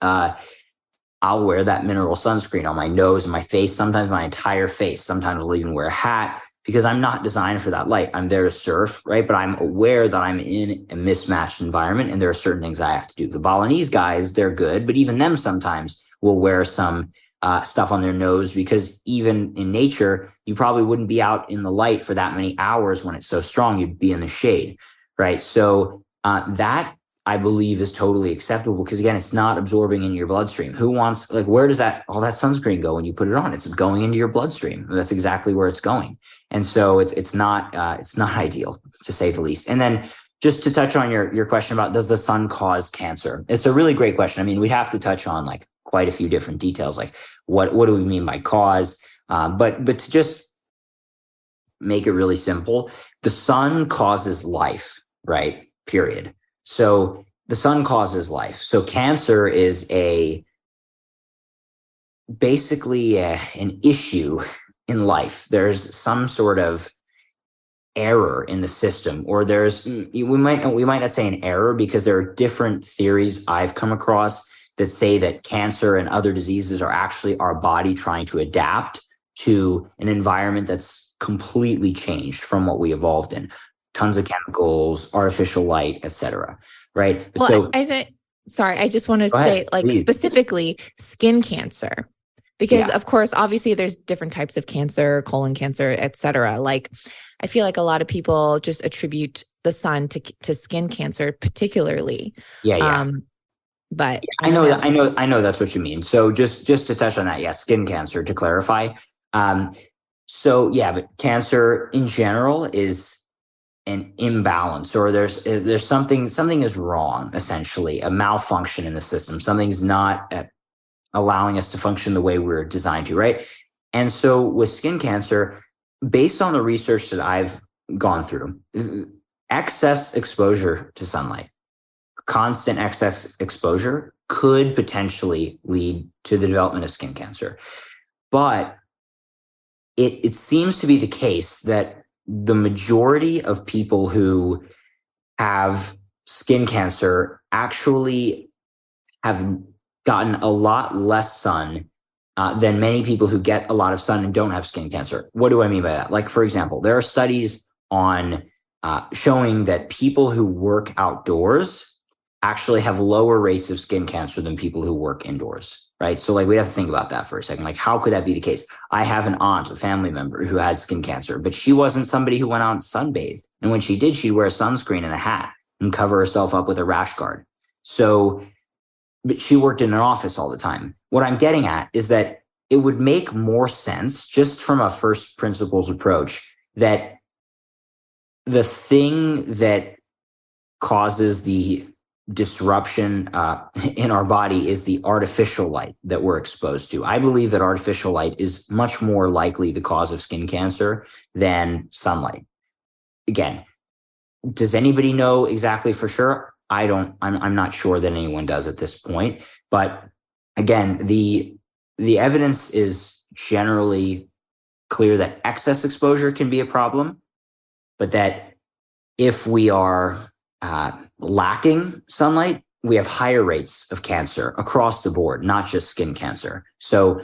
I'll wear that mineral sunscreen on my nose and my face, sometimes my entire face. Sometimes I'll even wear a hat because I'm not designed for that light. I'm there to surf, right? But I'm aware that I'm in a mismatched environment and there are certain things I have to do. The Balinese guys, they're good, but even them sometimes will wear some stuff on their nose because even in nature, you probably wouldn't be out in the light for that many hours when it's so strong. You'd be in the shade, right? So that I believe is totally acceptable because again, it's not absorbing in your bloodstream. Who wants, where does all that sunscreen go when you put it on? It's going into your bloodstream. That's exactly where it's going. And so it's not ideal, to say the least. And then just to touch on your question about, does the sun cause cancer? It's a really great question. I mean, we'd have to touch on quite a few different details, like what do we mean by cause? But to just make it really simple, the sun causes life, right? Period. So the sun causes life. So cancer is basically an issue in life. There's some sort of error in the system, or we might not say an error because there are different theories I've come across that say that cancer and other diseases are actually our body trying to adapt to an environment that's completely changed from what we evolved in. Tons of chemicals, artificial light, etc. Right? Well, so, I just wanted to say, please. Specifically skin cancer, because of course, obviously, there's different types of cancer, colon cancer, etc. I feel like a lot of people just attribute the sun to skin cancer, particularly. Yeah. But I know that's what you mean. So just to touch on that, skin cancer, to clarify. But cancer in general is an imbalance, or there's something is wrong, essentially, a malfunction in the system. Something's not allowing us to function the way we're designed to, right? And so with skin cancer, based on the research that I've gone through, excess exposure to sunlight, constant excess exposure could potentially lead to the development of skin cancer. But it seems to be the case that the majority of people who have skin cancer actually have gotten a lot less sun than many people who get a lot of sun and don't have skin cancer. What do I mean by that? For example, there are studies on showing that people who work outdoors actually have lower rates of skin cancer than people who work indoors. Right. So we'd have to think about that for a second. How could that be the case? I have an aunt, a family member who has skin cancer, but she wasn't somebody who went out and sunbathed. And when she did, she'd wear a sunscreen and a hat and cover herself up with a rash guard. So, but she worked in an office all the time. What I'm getting at is that it would make more sense, just from a first principles approach, that the thing that causes the disruption in our body is the artificial light that we're exposed to. I believe that artificial light is much more likely the cause of skin cancer than sunlight. Again, does anybody know exactly for sure? I'm not sure that anyone does at this point. But again, the evidence is generally clear that excess exposure can be a problem, but that if we are lacking sunlight, we have higher rates of cancer across the board, not just skin cancer. So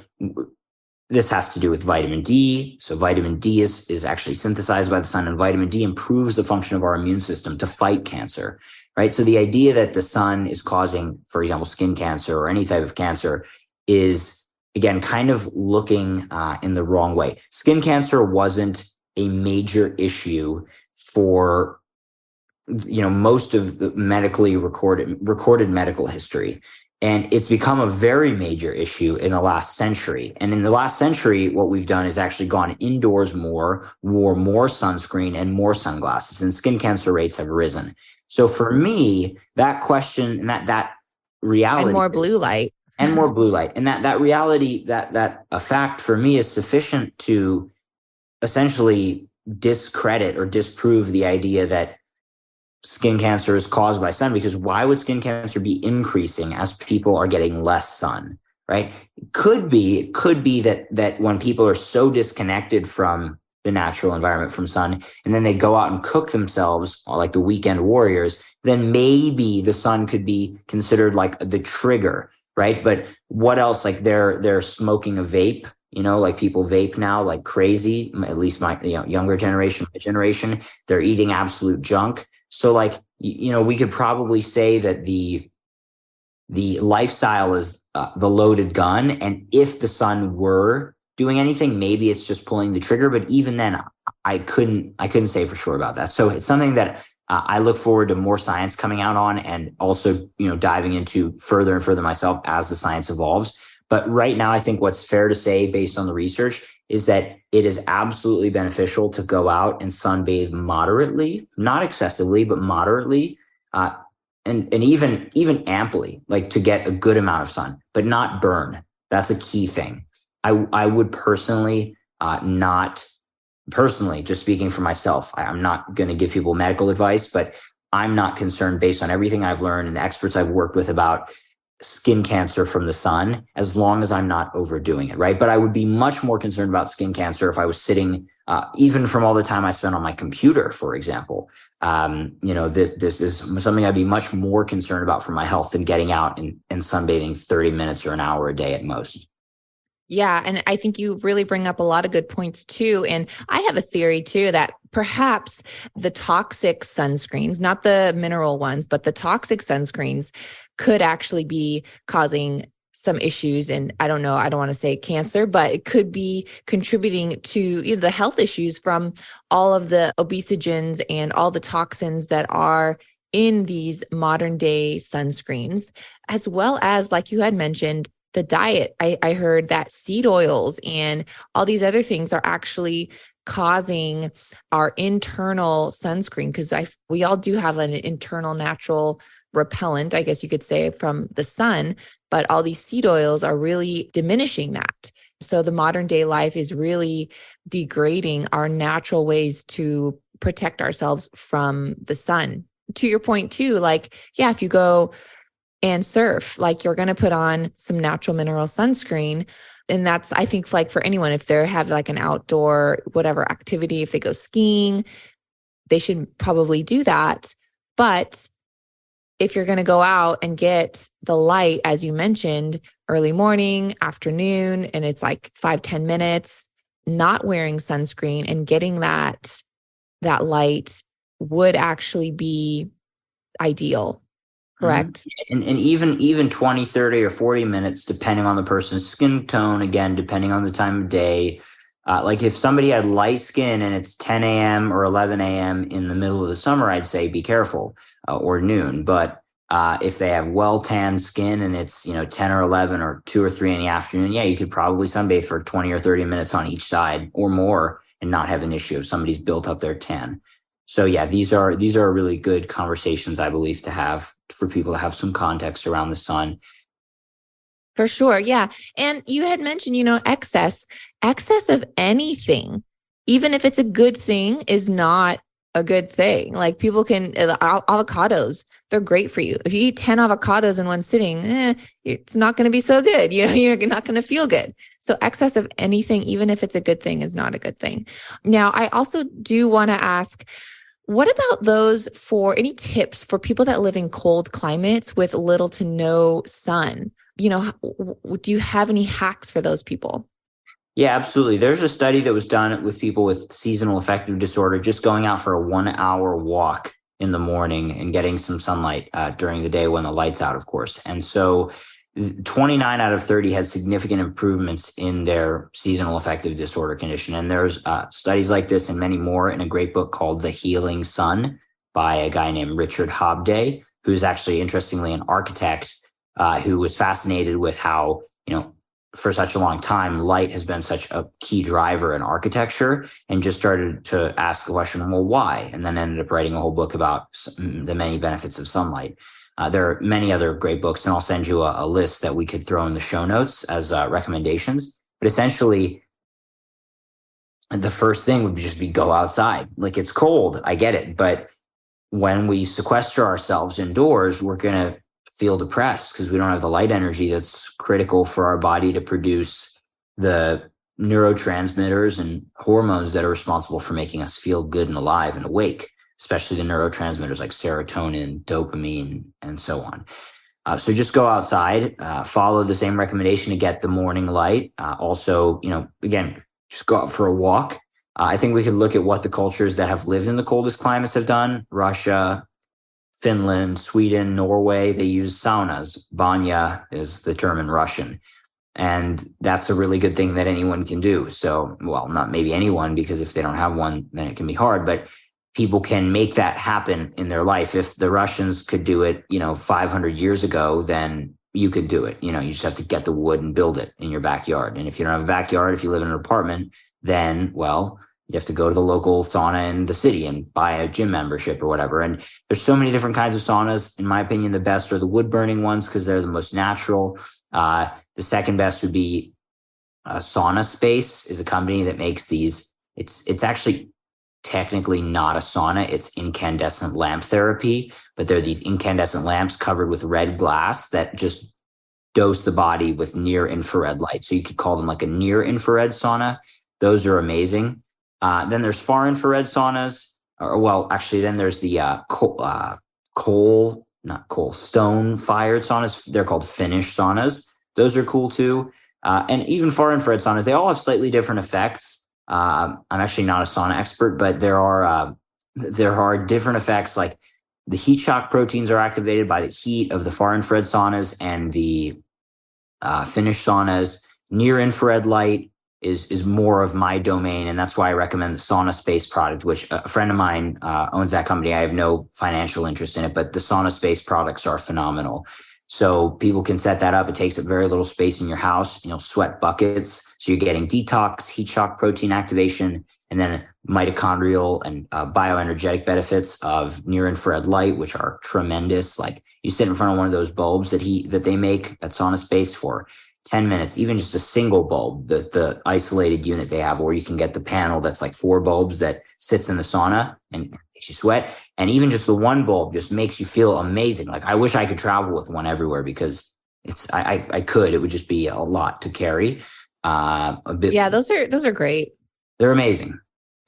this has to do with vitamin D. So vitamin D is actually synthesized by the sun, and vitamin D improves the function of our immune system to fight cancer, right? So the idea that the sun is causing, for example, skin cancer or any type of cancer is, again, kind of looking in the wrong way. Skin cancer wasn't a major issue for most of the medically recorded medical history. And it's become a very major issue in the last century. And in the last century, what we've done is actually gone indoors more, wore more sunscreen and more sunglasses, and skin cancer rates have risen. So for me, that question and that reality, and more blue light, and that reality, that a fact for me is sufficient to essentially discredit or disprove the idea that skin cancer is caused by sun, because why would skin cancer be increasing as people are getting less sun, right? It could be that when people are so disconnected from the natural environment, from sun, and then they go out and cook themselves like the weekend warriors, then maybe the sun could be considered like the trigger, right? But what else? Like they're smoking a vape, like people vape now like crazy, at least my younger generation, they're eating absolute junk. So like, we could probably say that the lifestyle is the loaded gun. And if the sun were doing anything, maybe it's just pulling the trigger. But even then, I couldn't say for sure about that. So it's something that I look forward to more science coming out on, and also, diving into further and further myself as the science evolves. But right now, I think what's fair to say based on the research is that it is absolutely beneficial to go out and sunbathe moderately, not excessively, but moderately, and even amply, like to get a good amount of sun, but not burn. That's a key thing. I would personally, just speaking for myself, I'm not going to give people medical advice, but I'm not concerned based on everything I've learned and the experts I've worked with about skin cancer from the sun, as long as I'm not overdoing it, right? But I would be much more concerned about skin cancer if I was sitting, even from all the time I spent on my computer, for example. This is something I'd be much more concerned about for my health than getting out and sunbathing 30 minutes or an hour a day at most. Yeah. And I think you really bring up a lot of good points too. And I have a theory too, that perhaps the toxic sunscreens, not the mineral ones, but the toxic sunscreens could actually be causing some issues. And I don't know, I don't want to say cancer, but it could be contributing to the health issues from all of the obesogens and all the toxins that are in these modern day sunscreens, as well as, like you had mentioned, the diet. I heard that seed oils and all these other things are actually causing our internal sunscreen, because we all do have an internal natural repellent, I guess you could say, from the sun, but all these seed oils are really diminishing that. So the modern day life is really degrading our natural ways to protect ourselves from the sun. To your point too, like, yeah, if you go and surf, like you're going to put on some natural mineral sunscreen. And that's, I think, like for anyone, if they have like an outdoor, whatever activity, if they go skiing, they should probably do that. But if you're going to go out and get the light, as you mentioned, early morning, afternoon, and it's like 5-10 minutes, not wearing sunscreen and getting that light would actually be ideal. Correct. And even 20, 30 or 40 minutes, depending on the person's skin tone, again, depending on the time of day. Like if somebody had light skin and it's 10 a.m. or 11 a.m. in the middle of the summer, I'd say be careful, or noon. But if they have well-tanned skin and it's 10 or 11 or 2 or 3 in the afternoon, yeah, you could probably sunbathe for 20 or 30 minutes on each side or more and not have an issue if somebody's built up their tan. So yeah, these are really good conversations, I believe, to have for people to have some context around the sun. For sure. Yeah. And you had mentioned, excess of anything, even if it's a good thing, is not a good thing. Like people can, avocados, they're great for you. If you eat 10 avocados in one sitting, it's not going to be so good. You're not going to feel good. So excess of anything, even if it's a good thing, is not a good thing. Now, I also do want to ask, what about those for any tips for people that live in cold climates with little to no sun? Do you have any hacks for those people? Yeah, absolutely. There's a study that was done with people with seasonal affective disorder, just going out for a 1 hour walk in the morning and getting some sunlight during the day when the light's out, of course. And so 29 out of 30 had significant improvements in their seasonal affective disorder condition. And there's studies like this and many more in a great book called The Healing Sun by a guy named Richard Hobday, who's actually, interestingly, an architect who was fascinated with how, for such a long time, light has been such a key driver in architecture, and just started to ask the question, well, why? And then ended up writing a whole book about the many benefits of sunlight. There are many other great books, and I'll send you a list that we could throw in the show notes as recommendations. But essentially, the first thing would just be go outside. Like, it's cold, I get it. But when we sequester ourselves indoors, we're going to feel depressed because we don't have the light energy that's critical for our body to produce the neurotransmitters and hormones that are responsible for making us feel good and alive and awake, especially the neurotransmitters like serotonin, dopamine, and so on. So just go outside, follow the same recommendation to get the morning light. Also, again, just go out for a walk. I think we could look at what the cultures that have lived in the coldest climates have done. Russia, Finland, Sweden, Norway, they use saunas. Banya is the term in Russian. And that's a really good thing that anyone can do. So, well, not maybe anyone, because if they don't have one, then it can be hard. But people can make that happen in their life. If the Russians could do it, 500 years ago, then you could do it. You just have to get the wood and build it in your backyard. And if you don't have a backyard, if you live in an apartment, then, well, you have to go to the local sauna in the city and buy a gym membership or whatever. And there's so many different kinds of saunas. In my opinion, the best are the wood burning ones because they're the most natural. The second best would be Sauna Space, is a company that makes these. It's actually technically not a sauna. It's incandescent lamp therapy, but they're these incandescent lamps covered with red glass that just dose the body with near infrared light. So you could call them like a near infrared sauna. Those are amazing. Then there's far infrared saunas, then there's the stone fired saunas. They're called Finnish saunas. Those are cool too. And even far infrared saunas, they all have slightly different effects. I'm actually not a sauna expert, but there are different effects. Like the heat shock proteins are activated by the heat of the far infrared saunas, and the Finnish saunas. Near infrared light is more of my domain, and that's why I recommend the Sauna Space product, which a friend of mine owns that company. I have no financial interest in it, but the Sauna Space products are phenomenal. So people can set that up. It takes up very little space in your house, sweat buckets. So you're getting detox, heat shock protein activation, and then mitochondrial and bioenergetic benefits of near infrared light, which are tremendous. Like, you sit in front of one of those bulbs that they make at Sauna Space for 10 minutes, even just a single bulb, the isolated unit they have, or you can get the panel that's like 4 bulbs that sits in the sauna and makes you sweat. And even just the one bulb just makes you feel amazing. Like, I wish I could travel with one everywhere, because I could, it would just be a lot to carry. Yeah, those are great. They're amazing.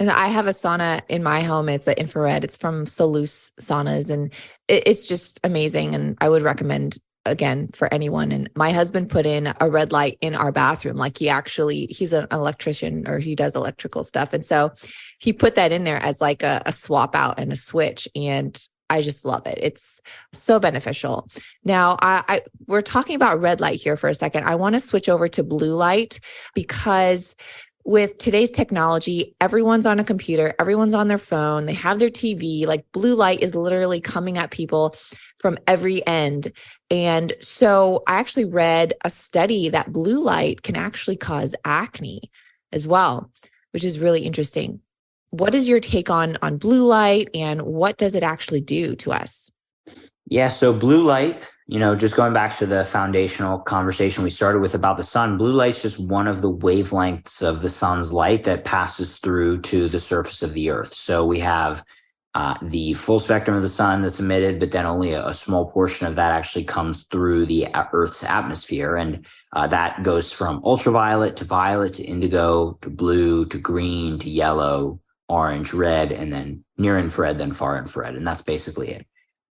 And I have a sauna in my home. It's an infrared. It's from Salus Saunas, and it's just amazing. And I would recommend, again, for anyone. And my husband put in a red light in our bathroom. Like, he's an electrician, or he does electrical stuff. And so he put that in there as like a swap out and a switch. And I just love it. It's so beneficial. Now, we're talking about red light here for a second. I want to switch over to blue light, because with today's technology, everyone's on a computer, everyone's on their phone, they have their TV. Like, blue light is literally coming at people from every end. And so I actually read a study that blue light can actually cause acne as well, which is really interesting. what is your take on blue light, and what does it actually do to us? Yeah, so blue light, just going back to the foundational conversation we started with about the sun, blue light's just one of the wavelengths of the sun's light that passes through to the surface of the earth. So we have the full spectrum of the sun that's emitted, but then only a small portion of that actually comes through the Earth's atmosphere. And that goes from ultraviolet to indigo to blue to green to yellow, orange, red, and then near infrared, then far infrared. And that's basically it.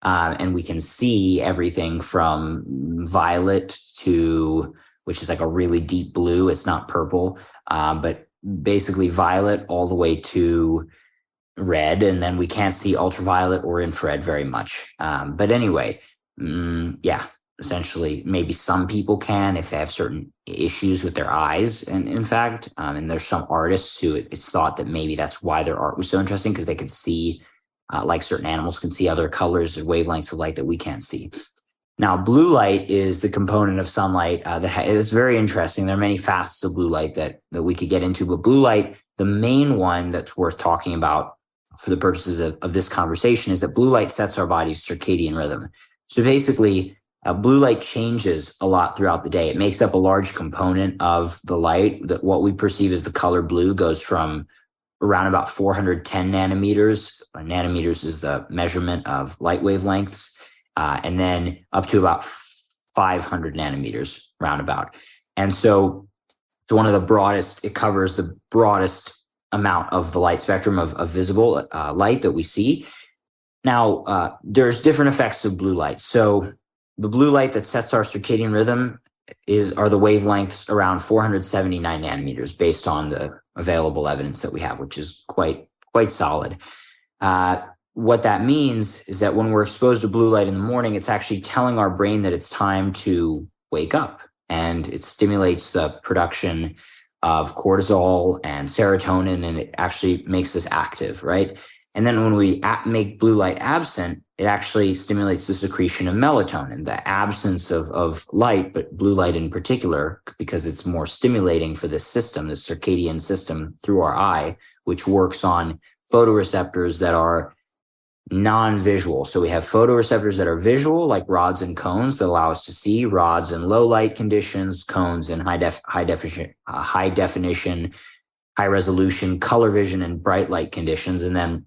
And we can see everything from violet to, which is like a really deep blue. It's not purple, but basically violet all the way to red. And then we can't see ultraviolet or infrared very much. But anyway, essentially maybe some people can if they have certain issues with their eyes. And in fact, and there's some artists who it's thought that maybe that's why their art was so interesting, because they could see like certain animals can see other colors or wavelengths of light that we can't see. Now, blue light is the component of sunlight that is very interesting. There are many facets of blue light that we could get into, but blue light, the main one that's worth talking about for the purposes of this conversation, is that blue light sets our body's circadian rhythm. So basically, blue light changes a lot throughout the day. It makes up a large component of the light. That what we perceive as the color blue goes from around about 410 nanometers. Nanometers is the measurement of light wavelengths, and then up to about 500 nanometers roundabout. And so it's one of the broadest, it covers the broadest amount of the light spectrum of visible light that we see. Now, there's different effects of blue light. So the blue light that sets our circadian rhythm are the wavelengths around 479 nanometers based on the available evidence that we have, which is quite solid. What that means is that when we're exposed to blue light in the morning, it's actually telling our brain that it's time to wake up, and it stimulates the production of cortisol and serotonin, and it actually makes us active, right? And then when we make blue light absent, it actually stimulates the secretion of melatonin, the absence of light, but blue light in particular, because it's more stimulating for this system, the circadian system through our eye, which works on photoreceptors that are non-visual. So we have photoreceptors that are visual, like rods and cones, that allow us to see, rods in low light conditions, cones in high definition, high resolution, color vision, and bright light conditions. And then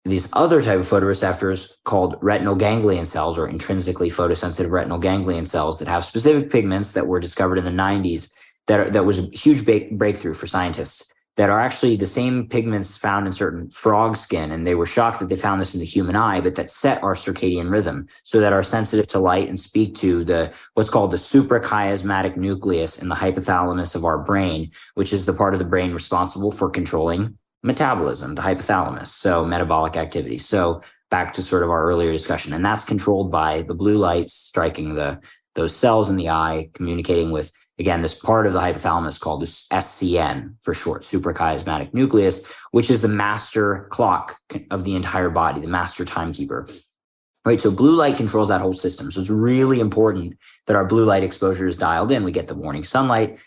these other type of photoreceptors called retinal ganglion cells, or intrinsically photosensitive retinal ganglion cells, that have specific pigments that were discovered in the 90s that was a huge breakthrough for scientists, that are actually the same pigments found in certain frog skin. And they were shocked that they found this in the human eye, but that set our circadian rhythm so that are sensitive to light and speak to what's called the suprachiasmatic nucleus in the hypothalamus of our brain, which is the part of the brain responsible for controlling metabolism, the hypothalamus, so metabolic activity. So back to sort of our earlier discussion, and that's controlled by the blue light striking those cells in the eye, communicating with, again, this part of the hypothalamus called SCN for short, suprachiasmatic nucleus, which is the master clock of the entire body, the master timekeeper. Right, so blue light controls that whole system. So it's really important that our blue light exposure is dialed in. We get the morning sunlight,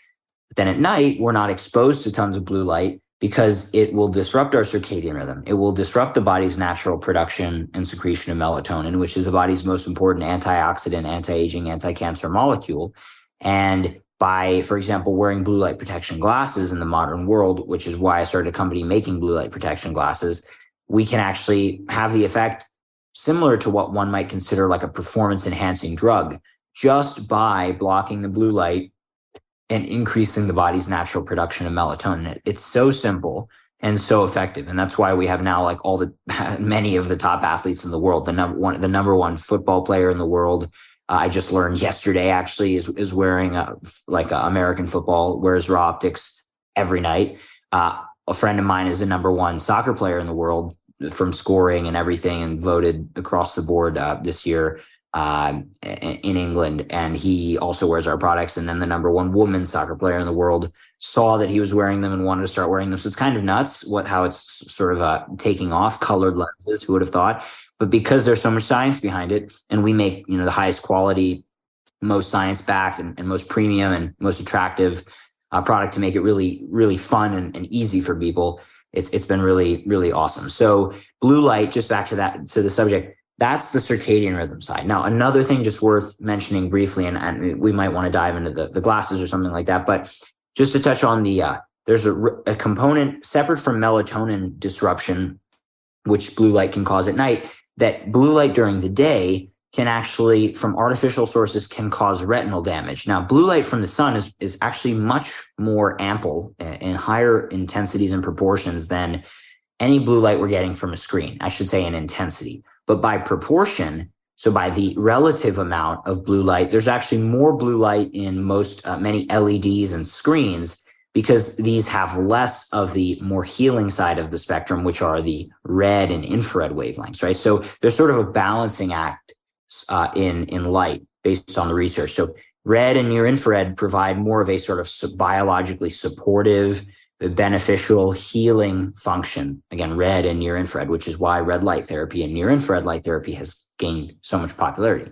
but then at night, we're not exposed to tons of blue light, because it will disrupt our circadian rhythm. It will disrupt the body's natural production and secretion of melatonin, which is the body's most important antioxidant, anti-aging, anti-cancer molecule. And by, for example, wearing blue light protection glasses in the modern world, which is why I started a company making blue light protection glasses, we can actually have the effect similar to what one might consider like a performance enhancing drug, just by blocking the blue light and increasing the body's natural production of melatonin. It's so simple and so effective. And that's why we have now like many of the top athletes in the world. The number one football player in the world, I just learned yesterday actually is wearing American football, wears raw optics every night. A friend of mine is the number one soccer player in the world from scoring and everything, and voted across the board this year in England, and he also wears our products. And then the number one women's soccer player in the world saw that he was wearing them and wanted to start wearing them. So it's kind of nuts how it's sort of taking off. Colored lenses, who would have thought? But because there's so much science behind it, and we make the highest quality, most science-backed, and most premium and most attractive product to make it really, really fun and easy for people, it's been really, really awesome. So blue light, just back to the subject, that's the circadian rhythm side. Now, another thing just worth mentioning briefly, and we might want to dive into the glasses or something like that, but just to touch on there's a component separate from melatonin disruption, which blue light can cause at night, that blue light during the day can actually, from artificial sources, can cause retinal damage. Now, blue light from the sun is actually much more ample in higher intensities and proportions than any blue light we're getting from a screen, I should say in intensity. But by proportion, so by the relative amount of blue light, there's actually more blue light in many LEDs and screens, because these have less of the more healing side of the spectrum, which are the red and infrared wavelengths, right? So there's sort of a balancing act in light based on the research. So red and near infrared provide more of a sort of biologically supportive, beneficial healing function. Again, red and near infrared, which is why red light therapy and near infrared light therapy has gained so much popularity.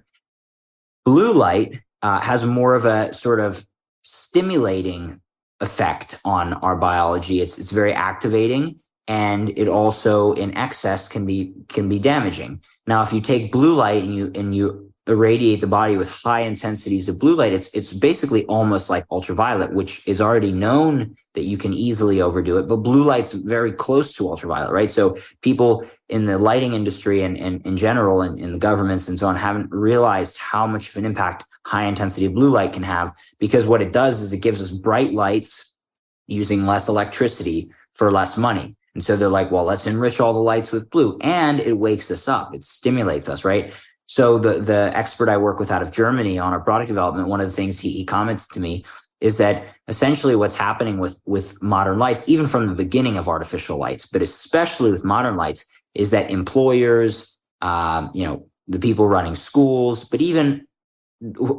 Blue light has more of a sort of stimulating effect on our biology. It's very activating, and it also in excess can be damaging. Now, if you take blue light and you irradiate the body with high intensities of blue light, it's basically almost like ultraviolet, which is already known that you can easily overdo it. But blue light's very close to ultraviolet, right? So people in the lighting industry and in general and in the governments and so on haven't realized how much of an impact high intensity blue light can have, because what it does is it gives us bright lights using less electricity for less money. And so they're like, well, let's enrich all the lights with blue, and it wakes us up. It stimulates us, right? So the expert I work with out of Germany on our product development, one of the things he comments to me is that essentially what's happening with modern lights, even from the beginning of artificial lights, but especially with modern lights, is that employers, the people running schools, but even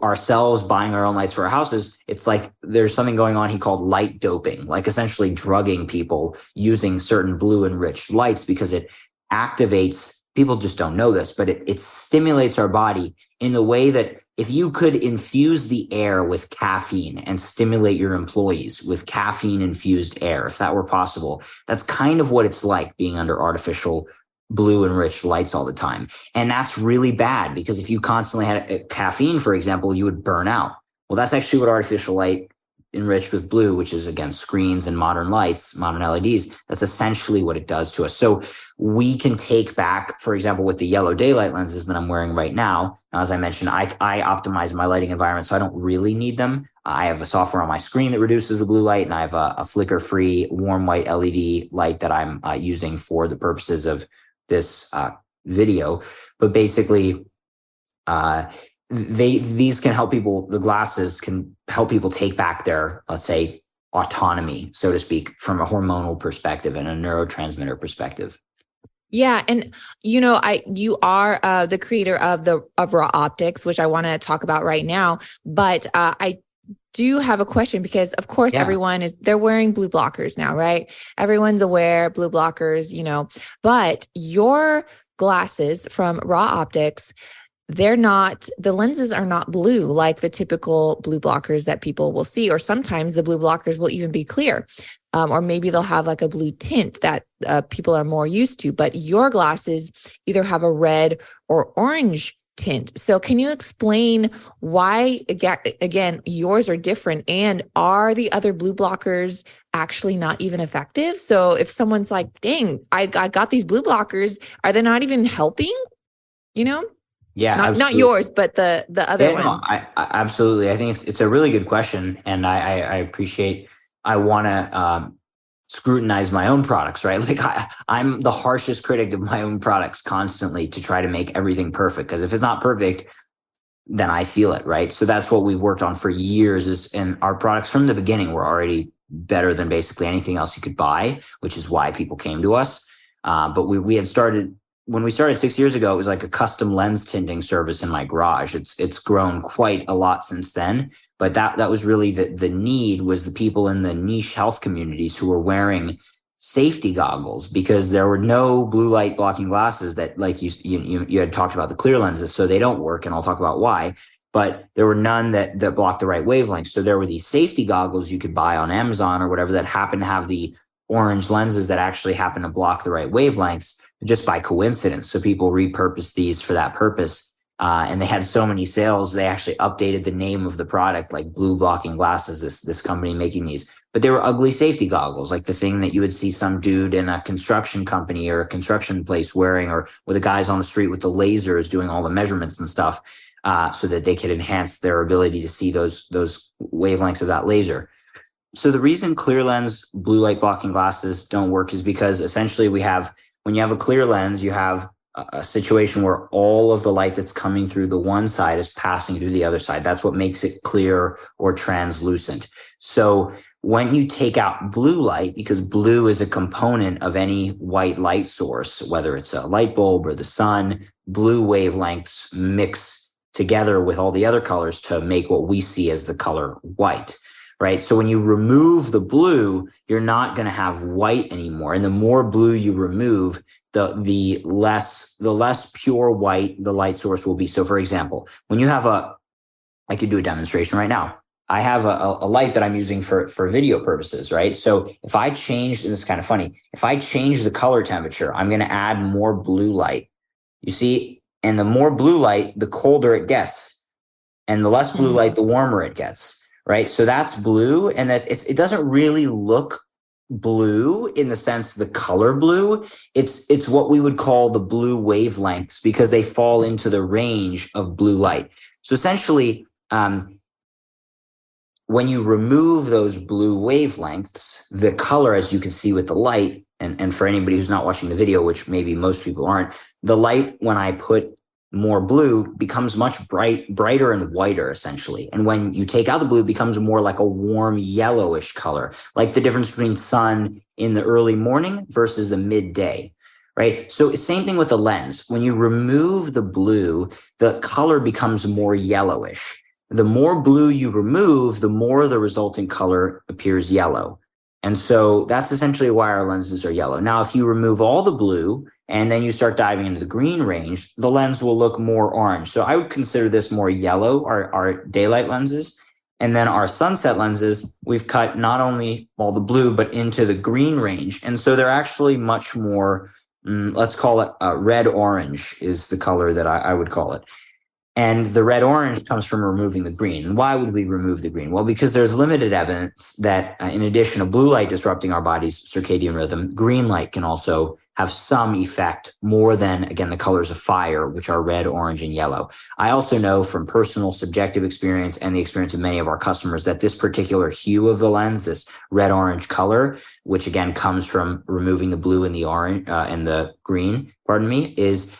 ourselves buying our own lights for our houses, it's like there's something going on he called light doping, like essentially drugging people using certain blue enriched lights, because it activates, people just don't know this, but it stimulates our body in the way that if you could infuse the air with caffeine and stimulate your employees with caffeine infused air, if that were possible, that's kind of what it's like being under artificial blue enriched lights all the time. And that's really bad, because if you constantly had caffeine, for example, you would burn out. Well, that's actually what artificial light enriched with blue, which is again screens and modern lights, modern LEDs, that's essentially what it does to us. So we can take back, for example, with the yellow daylight lenses that I'm wearing right now, as I mentioned, I optimize my lighting environment, so I don't really need them. I have a software on my screen that reduces the blue light, and I have a flicker-free warm white LED light that I'm using for the purposes of this video. But basically, these can help people, the glasses can help people take back their, let's say, autonomy, so to speak, from a hormonal perspective and a neurotransmitter perspective. Yeah. And, you are the creator of Raw Optics, which I want to talk about right now. But I do have a question, because of course, they're wearing blue blockers now, right? Everyone's aware, blue blockers, but your glasses from Raw Optics, the lenses are not blue like the typical blue blockers that people will see, or sometimes the blue blockers will even be clear. Or maybe they'll have like a blue tint that people are more used to, but your glasses either have a red or orange tint. So can you explain why, again, yours are different, and are the other blue blockers actually not even effective? So if someone's like, dang, I got these blue blockers, are they not even helping? Yeah, not yours, but the other ones. No, I absolutely. I think it's a really good question, and I appreciate. I want to scrutinize my own products, right? Like I'm the harshest critic of my own products constantly to try to make everything perfect, because if it's not perfect, then I feel it, right? So that's what we've worked on for years, and our products from the beginning were already better than basically anything else you could buy, which is why people came to us. But we had started. When we started 6 years ago, it was like a custom lens tinting service in my garage. It's grown quite a lot since then, but that was really the need, was the people in the niche health communities who were wearing safety goggles, because there were no blue light blocking glasses that, like you had talked about the clear lenses, so they don't work, and I'll talk about why. But there were none that blocked the right wavelengths. So there were these safety goggles you could buy on Amazon or whatever that happened to have the orange lenses that actually happen to block the right wavelengths just by coincidence. So people repurposed these for that purpose. And they had so many sales, they actually updated the name of the product, like blue blocking glasses, this company making these. But they were ugly safety goggles, like the thing that you would see some dude in a construction company or a construction place wearing, or with the guys on the street with the lasers doing all the measurements and stuff, so that they could enhance their ability to see those wavelengths of that laser. So the reason clear lens blue light blocking glasses don't work is because essentially when you have a clear lens, you have a situation where all of the light that's coming through the one side is passing through the other side. That's what makes it clear or translucent. So when you take out blue light, because blue is a component of any white light source, whether it's a light bulb or the sun, blue wavelengths mix together with all the other colors to make what we see as the color white. Right. So when you remove the blue, you're not going to have white anymore. And the more blue you remove, the less pure white the light source will be. So for example, when you have I could do a demonstration right now. I have a light that I'm using for video purposes, right? So if I change, and this is kind of funny, if I change the color temperature, I'm going to add more blue light. You see, and the more blue light, the colder it gets. And the less blue light, the warmer it gets, right? So that's blue. And it doesn't really look blue in the sense the color blue. It's what we would call the blue wavelengths because they fall into the range of blue light. So essentially, when you remove those blue wavelengths, the color, as you can see with the light, and for anybody who's not watching the video, which maybe most people aren't, the light, when I put more blue, becomes much brighter and whiter, essentially. And when you take out the blue, it becomes more like a warm yellowish color, like the difference between sun in the early morning versus the midday, right? So same thing with the lens. When you remove the blue, the color becomes more yellowish. The more blue you remove, the more the resulting color appears yellow. And so that's essentially why our lenses are yellow. Now, if you remove all the blue and then you start diving into the green range, the lens will look more orange. So I would consider this more yellow, our daylight lenses. And then our sunset lenses, we've cut not only all the blue, but into the green range. And so they're actually much more, let's call it red-orange is the color that I would call it. And the red-orange comes from removing the green. And why would we remove the green? Well, because there's limited evidence that in addition to blue light disrupting our body's circadian rhythm, green light can also have some effect more than, again, the colors of fire, which are red, orange, and yellow. I also know from personal subjective experience and the experience of many of our customers that this particular hue of the lens, this red-orange color, which again comes from removing the blue and the orange and the green, is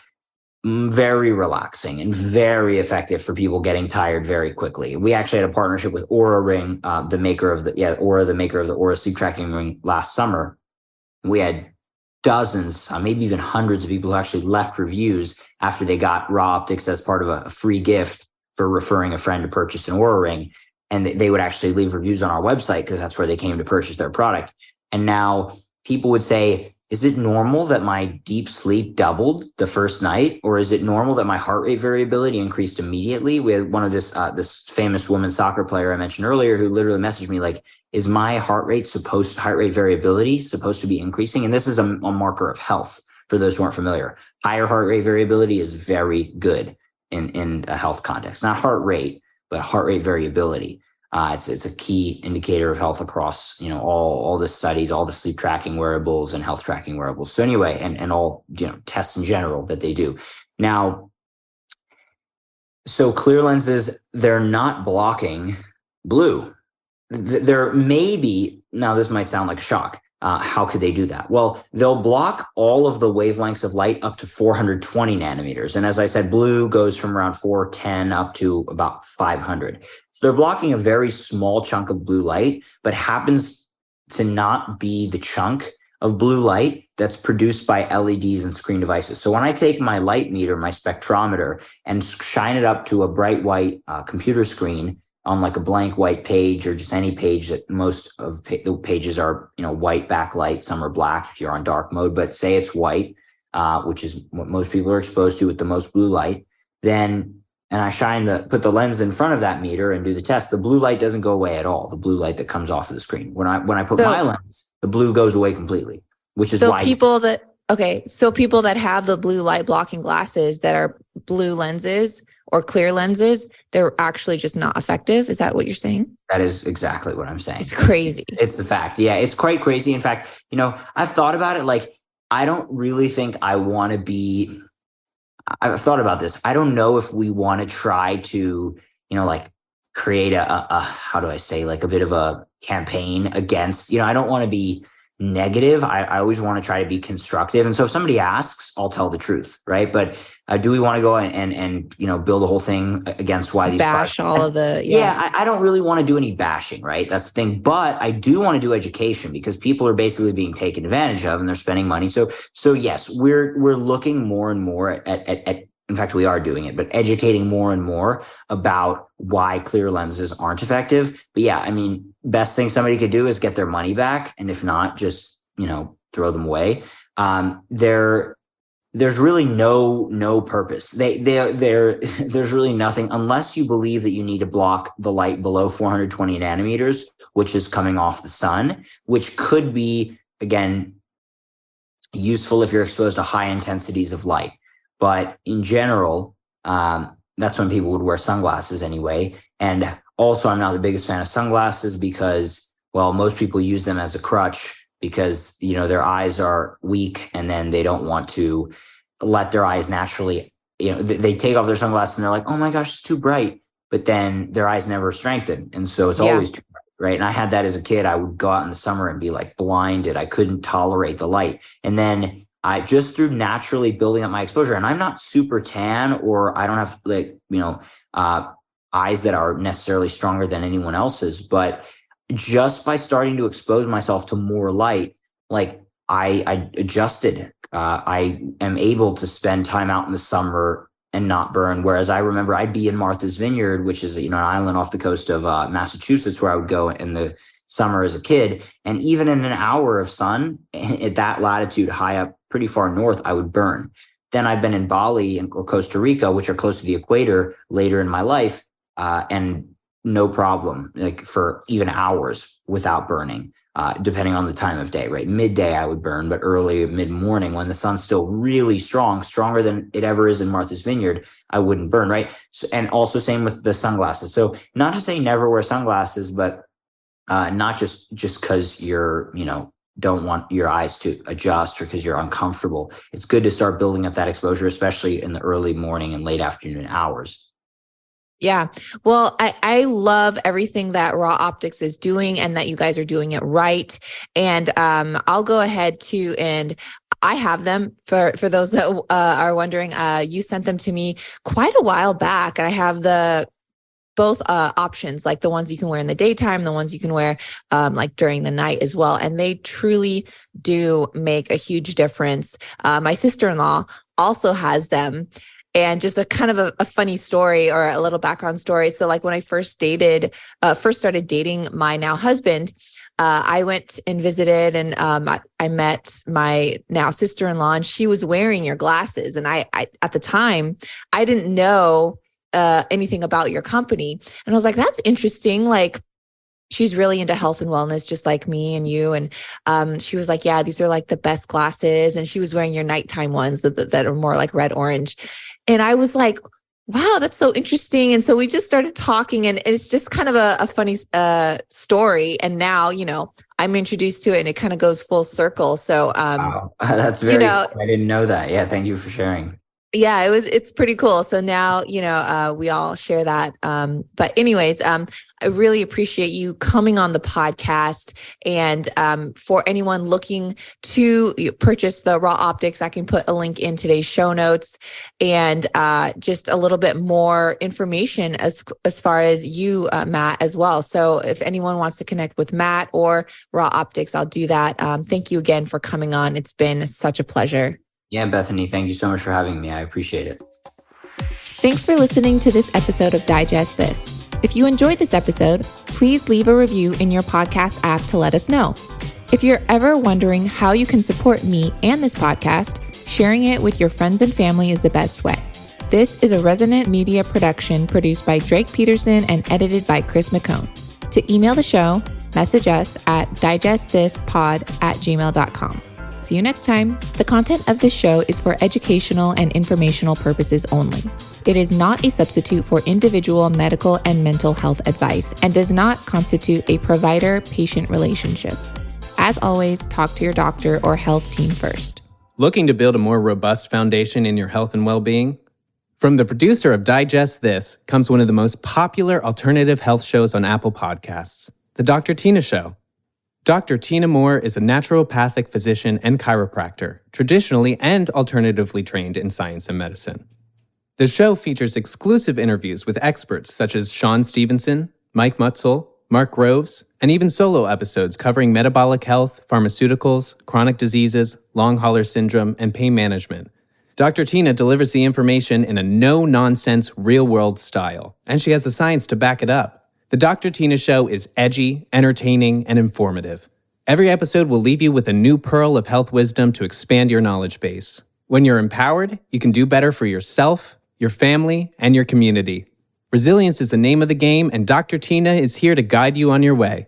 very relaxing and very effective for people getting tired very quickly. We actually had a partnership with Oura Ring, the maker of the Oura sleep tracking ring last summer. We had dozens, maybe even hundreds of people who actually left reviews after they got Raw Optics as part of a free gift for referring a friend to purchase an Oura Ring. And they would actually leave reviews on our website because that's where they came to purchase their product. And now people would say, is it normal that my deep sleep doubled the first night? Or is it normal that my heart rate variability increased immediately? We had one of this famous women's soccer player I mentioned earlier who literally messaged me like, is my heart rate variability supposed to be increasing? And this is a marker of health for those who aren't familiar. Higher heart rate variability is very good in a health context, not heart rate, but heart rate variability. It's a key indicator of health across, all the studies, all the sleep tracking wearables and health tracking wearables. So anyway, and all, tests in general that they do. Now, so clear lenses, they're not blocking blue. There may be, now this might sound like a shock. How could they do that? Well, they'll block all of the wavelengths of light up to 420 nanometers. And as I said, blue goes from around 410 up to about 500. So they're blocking a very small chunk of blue light, but happens to not be the chunk of blue light that's produced by LEDs and screen devices. So when I take my light meter, my spectrometer, and shine it up to a bright white computer screen, on like a blank white page or just any page that most of the pages are, white backlight, some are black if you're on dark mode, but say it's white, which is what most people are exposed to with the most blue light, then and I put the lens in front of that meter and do the test, the blue light doesn't go away at all. The blue light that comes off of the screen. When I put my lens, the blue goes away completely, which is why people that have the blue light blocking glasses that are blue lenses or clear lenses, they're actually just not effective. Is that what you're saying? That is exactly what I'm saying. It's crazy. It's the fact. Yeah, it's quite crazy. In fact, I've thought about it. Like, I don't really think I want to be. I've thought about this. I don't know if we want to try to, create a how do I say, like a bit of a campaign against, I don't want to be negative. I always want to try to be constructive. And so if somebody asks, I'll tell the truth. Right. But do we want to go and build a whole thing against why these bash all of the, I don't really want to do any bashing. Right. That's the thing. But I do want to do education because people are basically being taken advantage of and they're spending money. So yes, we're looking more and more at in fact, we are doing it, but educating more and more about why clear lenses aren't effective. But yeah, I mean, best thing somebody could do is get their money back. And if not, just, throw them away. There's really no purpose. There's really nothing unless you believe that you need to block the light below 420 nanometers, which is coming off the sun, which could be, again, useful if you're exposed to high intensities of light. But in general, that's when people would wear sunglasses anyway. And also, I'm not the biggest fan of sunglasses because, well, most people use them as a crutch because, their eyes are weak and then they don't want to let their eyes naturally, they take off their sunglasses and they're like, oh my gosh, it's too bright. But then their eyes never strengthen. And so it's always too bright, right? And I had that as a kid. I would go out in the summer and be like blinded. I couldn't tolerate the light. And then I just through naturally building up my exposure, and I'm not super tan or I don't have eyes that are necessarily stronger than anyone else's, but just by starting to expose myself to more light, like I adjusted. I am able to spend time out in the summer and not burn. Whereas I remember I'd be in Martha's Vineyard, which is an island off the coast of Massachusetts, where I would go in the summer as a kid. And even in an hour of sun at that latitude, high up, pretty far north, I would burn. Then I've been in Bali or Costa Rica, which are close to the equator later in my life, and no problem, like for even hours without burning, depending on the time of day, right? Midday I would burn, but early mid-morning when the sun's still really strong, stronger than it ever is in Martha's Vineyard, I wouldn't burn, right? So, and also same with the sunglasses. So not to say never wear sunglasses, but not just because you're, don't want your eyes to adjust or because you're uncomfortable. It's good to start building up that exposure, especially in the early morning and late afternoon hours. Yeah. Well, I love everything that Raw Optics is doing and that you guys are doing it right. And I'll go ahead too. And I have them for those that are wondering, you sent them to me quite a while back. And I have both options, like the ones you can wear in the daytime, the ones you can wear like during the night as well. And they truly do make a huge difference. My sister-in-law also has them. And just a kind of a funny story or a little background story. So like when I first started dating my now husband, I went and visited and I met my now sister-in-law and she was wearing your glasses. And I at the time, I didn't know anything about your company. And I was like, that's interesting. Like, she's really into health and wellness, just like me and you. And she was like, yeah, these are like the best glasses. And she was wearing your nighttime ones that are more like red orange. And I was like, wow, that's so interesting. And so we just started talking and it's just kind of a funny story. And now, I'm introduced to it and it kind of goes full circle. So wow. That's very cool. I didn't know that. Yeah. Thank you for sharing. Yeah, it's pretty cool. So now, we all share that. But anyways, I really appreciate you coming on the podcast. And for anyone looking to purchase the Raw Optics, I can put a link in today's show notes and just a little bit more information as far as you, Matt, as well. So if anyone wants to connect with Matt or Raw Optics, I'll do that. Thank you again for coming on. It's been such a pleasure. Yeah, Bethany, thank you so much for having me. I appreciate it. Thanks for listening to this episode of Digest This. If you enjoyed this episode, please leave a review in your podcast app to let us know. If you're ever wondering how you can support me and this podcast, sharing it with your friends and family is the best way. This is a Resonant Media production produced by Drake Peterson and edited by Chris McCone. To email the show, message us at digestthispod@gmail.com. See you next time. The content of this show is for educational and informational purposes only. It is not a substitute for individual medical and mental health advice and does not constitute a provider-patient relationship. As always, talk to your doctor or health team first. Looking to build a more robust foundation in your health and well-being? From the producer of Digest This comes one of the most popular alternative health shows on Apple Podcasts, The Dr. Tina Show. Dr. Tina Moore is a naturopathic physician and chiropractor, traditionally and alternatively trained in science and medicine. The show features exclusive interviews with experts such as Sean Stevenson, Mike Mutzel, Mark Groves, and even solo episodes covering metabolic health, pharmaceuticals, chronic diseases, long hauler syndrome, and pain management. Dr. Tina delivers the information in a no-nonsense, real-world style, and she has the science to back it up. The Dr. Tina Show is edgy, entertaining, and informative. Every episode will leave you with a new pearl of health wisdom to expand your knowledge base. When you're empowered, you can do better for yourself, your family, and your community. Resilience is the name of the game, and Dr. Tina is here to guide you on your way.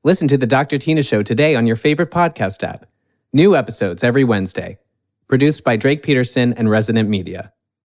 Listen to The Dr. Tina Show today on your favorite podcast app. New episodes every Wednesday. Produced by Drake Peterson and Resonant Media.